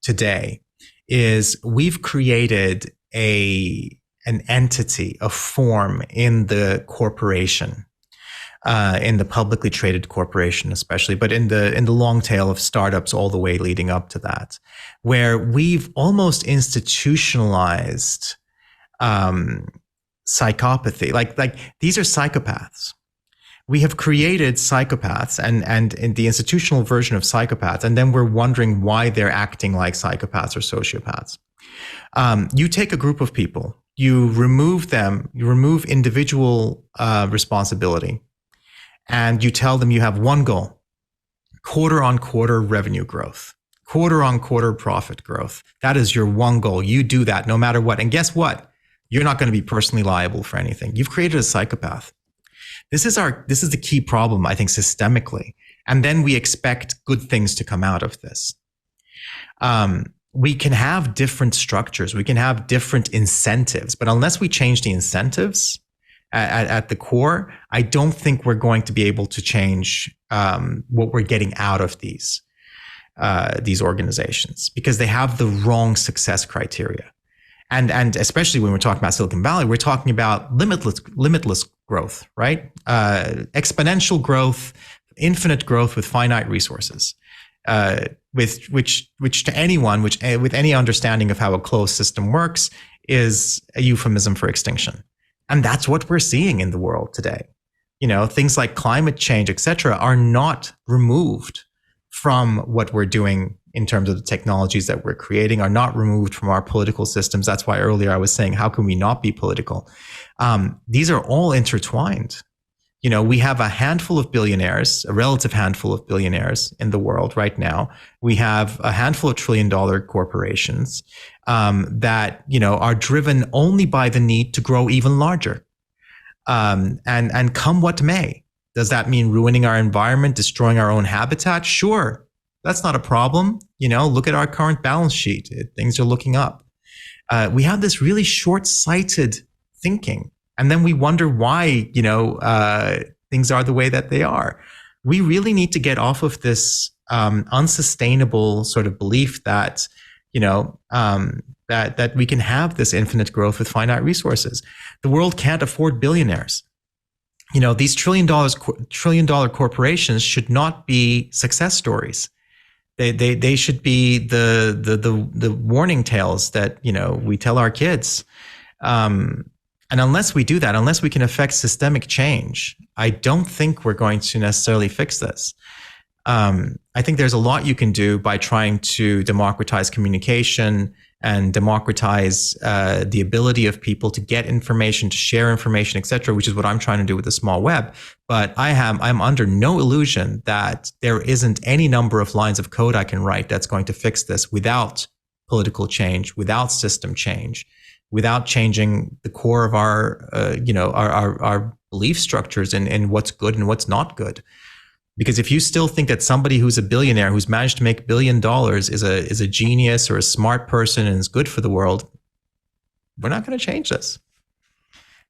today, is we've created an entity, a form in the corporation, in the publicly traded corporation especially, but in the long tail of startups all the way leading up to that, where we've almost institutionalized psychopathy. Like these are psychopaths. We have created psychopaths and in the institutional version of psychopaths, and then we're wondering why they're acting like psychopaths or sociopaths. You take a group of people, you remove individual responsibility, and you tell them you have one goal: quarter-on-quarter revenue growth, quarter-on-quarter profit growth. That is your one goal. You do that no matter what. And guess what? You're not going to be personally liable for anything. You've created a psychopath. This is the key problem, I think, systemically. And then we expect good things to come out of this. We can have different structures. We can have different incentives. But unless we change the incentives at the core, I don't think we're going to be able to change what we're getting out of these organizations, because they have the wrong success criteria. And especially when we're talking about Silicon Valley, we're talking about limitless growth, right? Exponential growth, infinite growth with finite resources, with which to anyone, with any understanding of how a closed system works, is a euphemism for extinction. And that's what we're seeing in the world today. You know, things like climate change, et cetera, are not removed from what we're doing in terms of the technologies that we're creating, are not removed from our political systems. That's why earlier I was saying, how can we not be political? These are all intertwined. You know, we have a handful of billionaires, a relative handful of billionaires in the world right now. We have a handful of trillion-dollar corporations that, you know, are driven only by the need to grow even larger. And come what may. Does that mean ruining our environment, destroying our own habitat? Sure. That's not a problem. You know, look at our current balance sheet. Things are looking up. We have this really short-sighted thinking. And then we wonder why, you know, things are the way that they are. We really need to get off of this unsustainable sort of belief that, you know, that we can have this infinite growth with finite resources. The world can't afford billionaires. You know, these trillion-dollar corporations should not be success stories. They should be the warning tales that, you know, we tell our kids. And unless we do that, unless we can affect systemic change, I don't think we're going to necessarily fix this. I think there's a lot you can do by trying to democratize communication and democratize the ability of people to get information, to share information, et cetera, which is what I'm trying to do with the small web. But I'm under no illusion that there isn't any number of lines of code I can write that's going to fix this without political change, without system change, without changing the core of our belief structures in what's good and what's not good. Because if you still think that somebody who's a billionaire who's managed to make $1 billion is a genius or a smart person and is good for the world, we're not going to change this.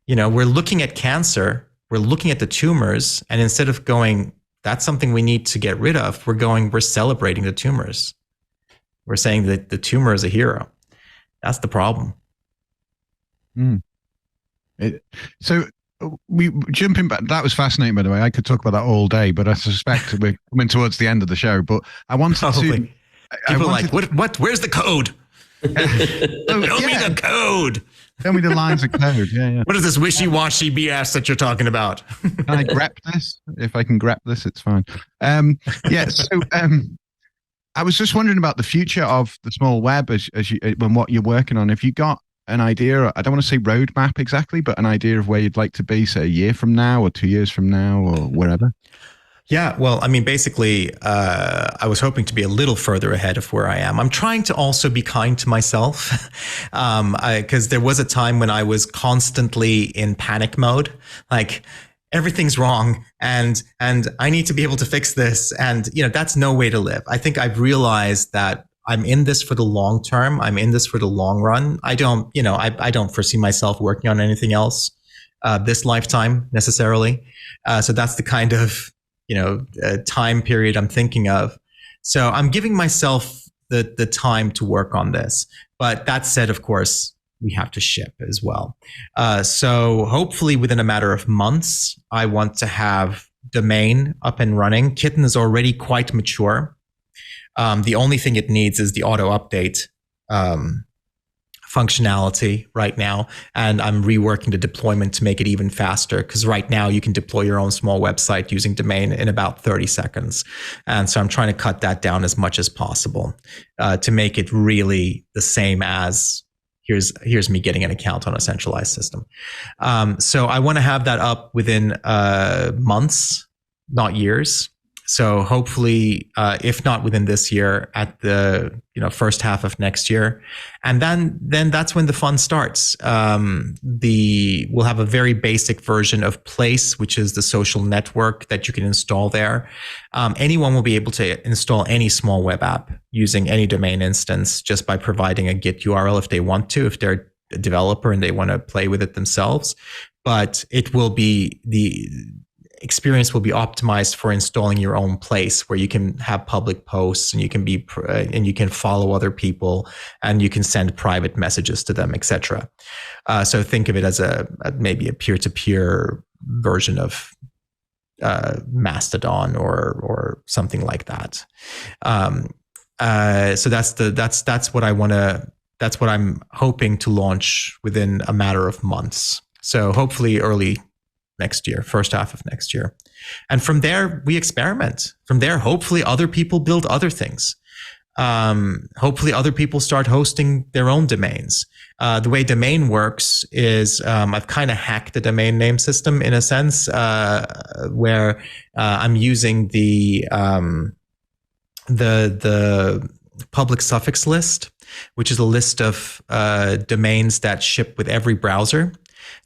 We're looking at cancer, we're looking at the tumors, and instead of going, that's something we need to get rid of, we're celebrating the tumors. We're saying that the tumor is a hero. That's the problem. So we jumping back, that was fascinating, by the way. I could talk about that all day, but I suspect we're coming towards the end of the show. But I wanted to. People are like, what? Where's the code? Tell me the code. Tell me the lines of code. Yeah. What is this wishy-washy BS that you're talking about? Can I grep this? If I can grep this, it's fine. So I was just wondering about the future of the small web as you, when what you're working on. If you got an idea, I don't want to say roadmap exactly, but an idea of where you'd like to be, say, a year from now or 2 years from now or wherever? Yeah, well, I mean, basically, I was hoping to be a little further ahead of where I am. I'm trying to also be kind to myself, because there was a time when I was constantly in panic mode, like everything's wrong and I need to be able to fix this. And, that's no way to live. I think I've realized that I'm in this for the long term. I'm in this for the long run. I don't foresee myself working on anything else this lifetime necessarily. So that's the kind of time period I'm thinking of. So I'm giving myself the time to work on this. But that said, of course, we have to ship as well. So hopefully within a matter of months, I want to have domain up and running. Kitten is already quite mature. The only thing it needs is the auto update functionality right now. And I'm reworking the deployment to make it even faster, because right now you can deploy your own small website using domain in about 30 seconds. And so I'm trying to cut that down as much as possible to make it really the same as here's me getting an account on a centralized system. So I want to have that up within months, not years. So hopefully, if not within this year, at the first half of next year, and then that's when the fun starts. We'll have a very basic version of Place, which is the social network that you can install there. Anyone will be able to install any small web app using any domain instance just by providing a Git URL if they want to, if they're a developer and they want to play with it themselves. But it will be the experience will be optimized for installing your own Place, where you can have public posts and you can follow other people and you can send private messages to them, etc. So think of it as maybe a peer-to-peer version of Mastodon or something like that. So that's what I want to. That's what I'm hoping to launch within a matter of months. So hopefully early next year, first half of next year. And from there, we experiment. From there, hopefully other people build other things. Hopefully other people start hosting their own domains. The way domain works is I've kind of hacked the domain name system in a sense, where I'm using the public suffix list, which is a list of domains that ship with every browser,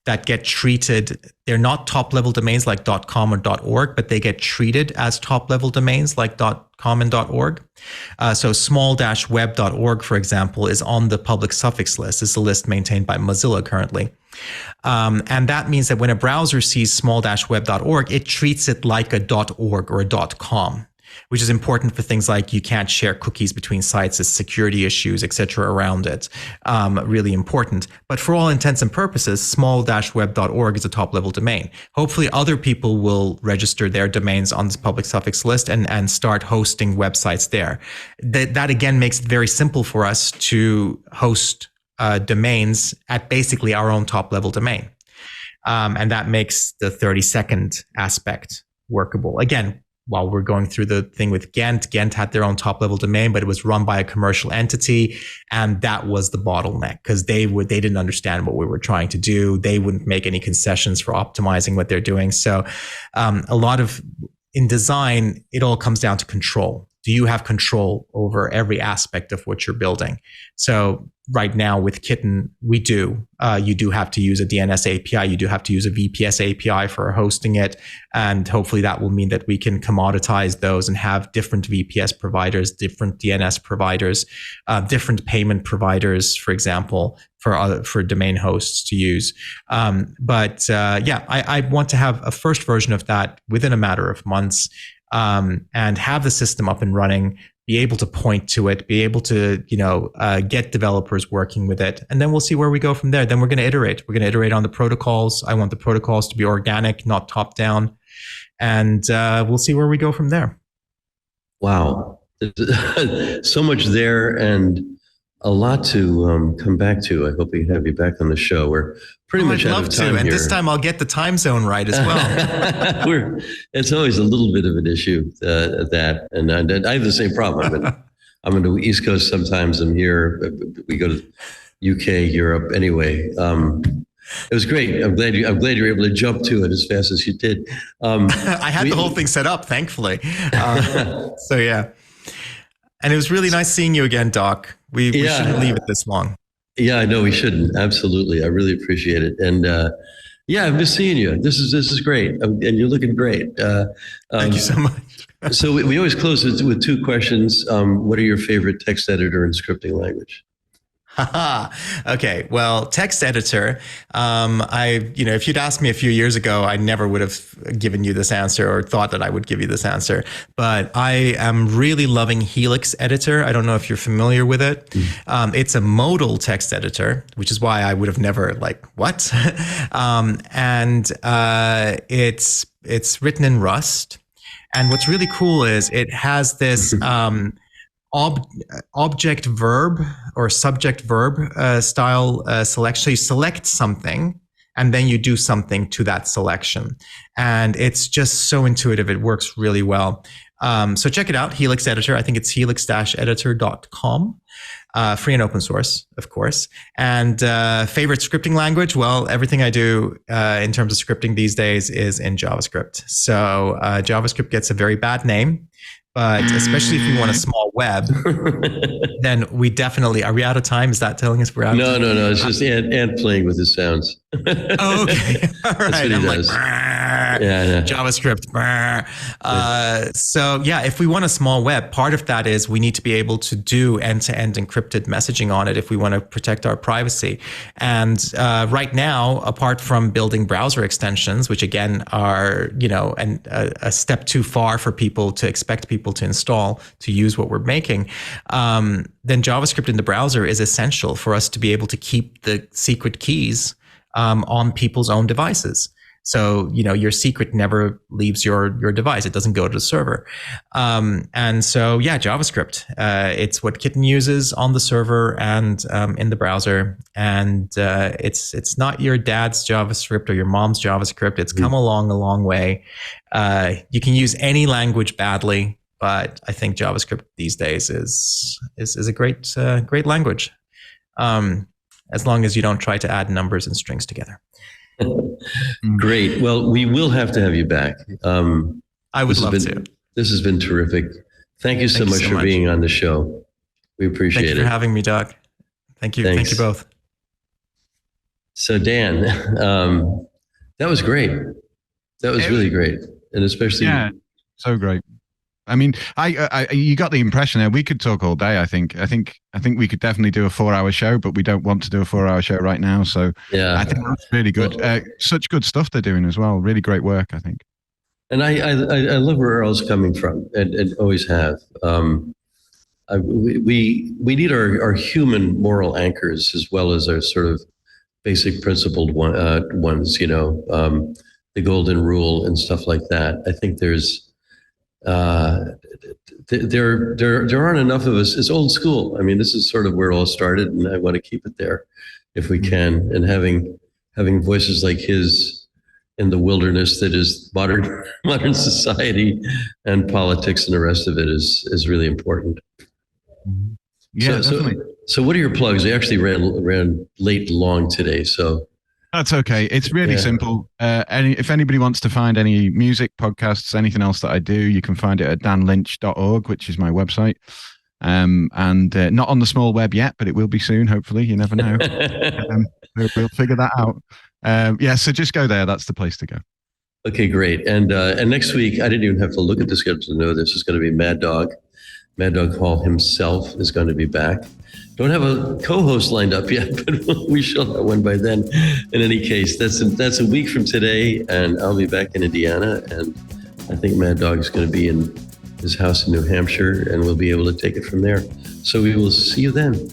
that get treated. They're not top level domains like .com or .org, but they get treated as top level domains like .com and .org. So small-web.org, for example, is on the public suffix list. It's a list maintained by Mozilla currently. And that means that when a browser sees small-web.org, it treats it like a .org or a .com, which is important for things like you can't share cookies between sites, as security issues, etc. around it. Really important. But for all intents and purposes, small-web.org is a top-level domain. Hopefully other people will register their domains on this public suffix list and start hosting websites there. That again makes it very simple for us to host domains at basically our own top-level domain. And that makes the 30-second aspect workable. Again, while we're going through the thing with Ghent had their own top level domain, but it was run by a commercial entity. And that was the bottleneck, because they didn't understand what we were trying to do. They wouldn't make any concessions for optimizing what they're doing. So in design, it all comes down to control. do you have control over every aspect of what you're building? So right now with Kitten, we do. You do have to use a DNS API. You do have to use a VPS API for hosting it. And hopefully that will mean that we can commoditize those and have different VPS providers, different DNS providers, different payment providers, for example, for domain hosts to use. I want to have a first version of that within a matter of months, and have the system up and running, be able to point to it, be able to, get developers working with it. And then we'll see where we go from there. Then we're going to iterate. We're going to iterate on the protocols. I want the protocols to be organic, not top down. And we'll see where we go from there. Wow. So much there and a lot to come back to. I hope we have you back on the show. We're pretty much out of time here. And this time I'll get the time zone right as well. It's always a little bit of an issue, that. And I have the same problem. I'm on the East Coast sometimes. I'm here. We go to UK, Europe. Anyway, it was great. I'm glad you were able to jump to it as fast as you did. I had the whole thing set up, thankfully. So yeah. And it was really nice seeing you again, Doc. We shouldn't leave it this long. Yeah, I know we shouldn't. Absolutely. I really appreciate it. And I'm just seeing you. This is great. And you're looking great. Thank you so much. So we always close with two questions. What are your favorite text editor and scripting language? Okay. Well, text editor. If you'd asked me a few years ago, I never would have given you this answer or thought that I would give you this answer. But I am really loving Helix editor. I don't know if you're familiar with it. It's a modal text editor, which is why I would have never what? It's written in Rust. And what's really cool is it has this, object verb or subject verb style selection. So you select something and then you do something to that selection. And it's just so intuitive. It works really well. So check it out, Helix Editor. I think it's helix-editor.com. Free and open source, of course. And favorite scripting language? Well, everything I do in terms of scripting these days is in JavaScript. So JavaScript gets a very bad name. But especially if you want a small web, then we definitely, are we out of time? Is that telling us we're out of time? No. It's just Ant playing with his sounds. Oh, okay. All right. That's what he does. JavaScript. So if we want a small web, part of that is we need to be able to do end-to-end encrypted messaging on it if we want to protect our privacy. And right now, apart from building browser extensions, which again are, a step too far for people to expect people to install to use what we're making, then JavaScript in the browser is essential for us to be able to keep the secret keys on people's own devices. So, your secret never leaves your device. It doesn't go to the server. And so, JavaScript, it's what Kitten uses on the server and in the browser. And it's not your dad's JavaScript or your mom's JavaScript. It's come along a long way. You can use any language badly, but I think JavaScript these days is a great language. As long as you don't try to add numbers and strings together. Great. Well, we will have to have you back. I would love to. This has been terrific. Thank you so much for being on the show. We appreciate it. Thank you for having me, Doc. Thank you. Thanks. Thank you both. So Dan, that was great. That was really great. And especially... Yeah, so great. I mean, you got the impression there. We could talk all day. I think we could definitely do a 4-hour show, but we don't want to do a 4-hour show right now. So I think that's really good. Such good stuff they're doing as well. Really great work, I think. And I love where Aral's coming from, and always have. We need our human moral anchors as well as our sort of basic principled ones. The golden rule and stuff like that. I think there's. There aren't enough of us. It's old school. I mean, this is sort of where it all started, and I want to keep it there if we can. And having voices like his in the wilderness that is modern society and politics and the rest of it is really important. Yeah, definitely. So what are your plugs? I actually ran late long today, so. That's okay. It's really simple. If anybody wants to find any music, podcasts, anything else that I do, you can find it at danlynch.org, which is my website. And not on the small web yet, but it will be soon, hopefully. You never know. We'll figure that out. So just go there. That's the place to go. Okay, great. And next week, I didn't even have to look at the schedule to know this is going to be Mad Dog. Mad Dog Hall himself is going to be back. Don't have a co-host lined up yet, but we shall have one by then. In any case, that's a week from today, and I'll be back in Indiana, and I think Mad Dog is going to be in his house in New Hampshire, and we'll be able to take it from there. So we will see you then.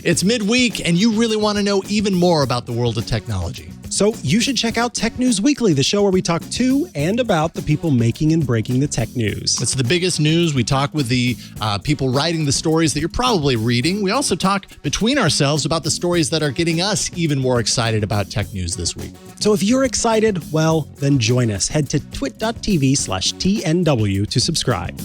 It's midweek, and you really want to know even more about the world of technology. So you should check out Tech News Weekly, the show where we talk to and about the people making and breaking the tech news. It's the biggest news. We talk with the people writing the stories that you're probably reading. We also talk between ourselves about the stories that are getting us even more excited about tech news this week. So if you're excited, well, then join us. Head to twit.tv/TNW to subscribe.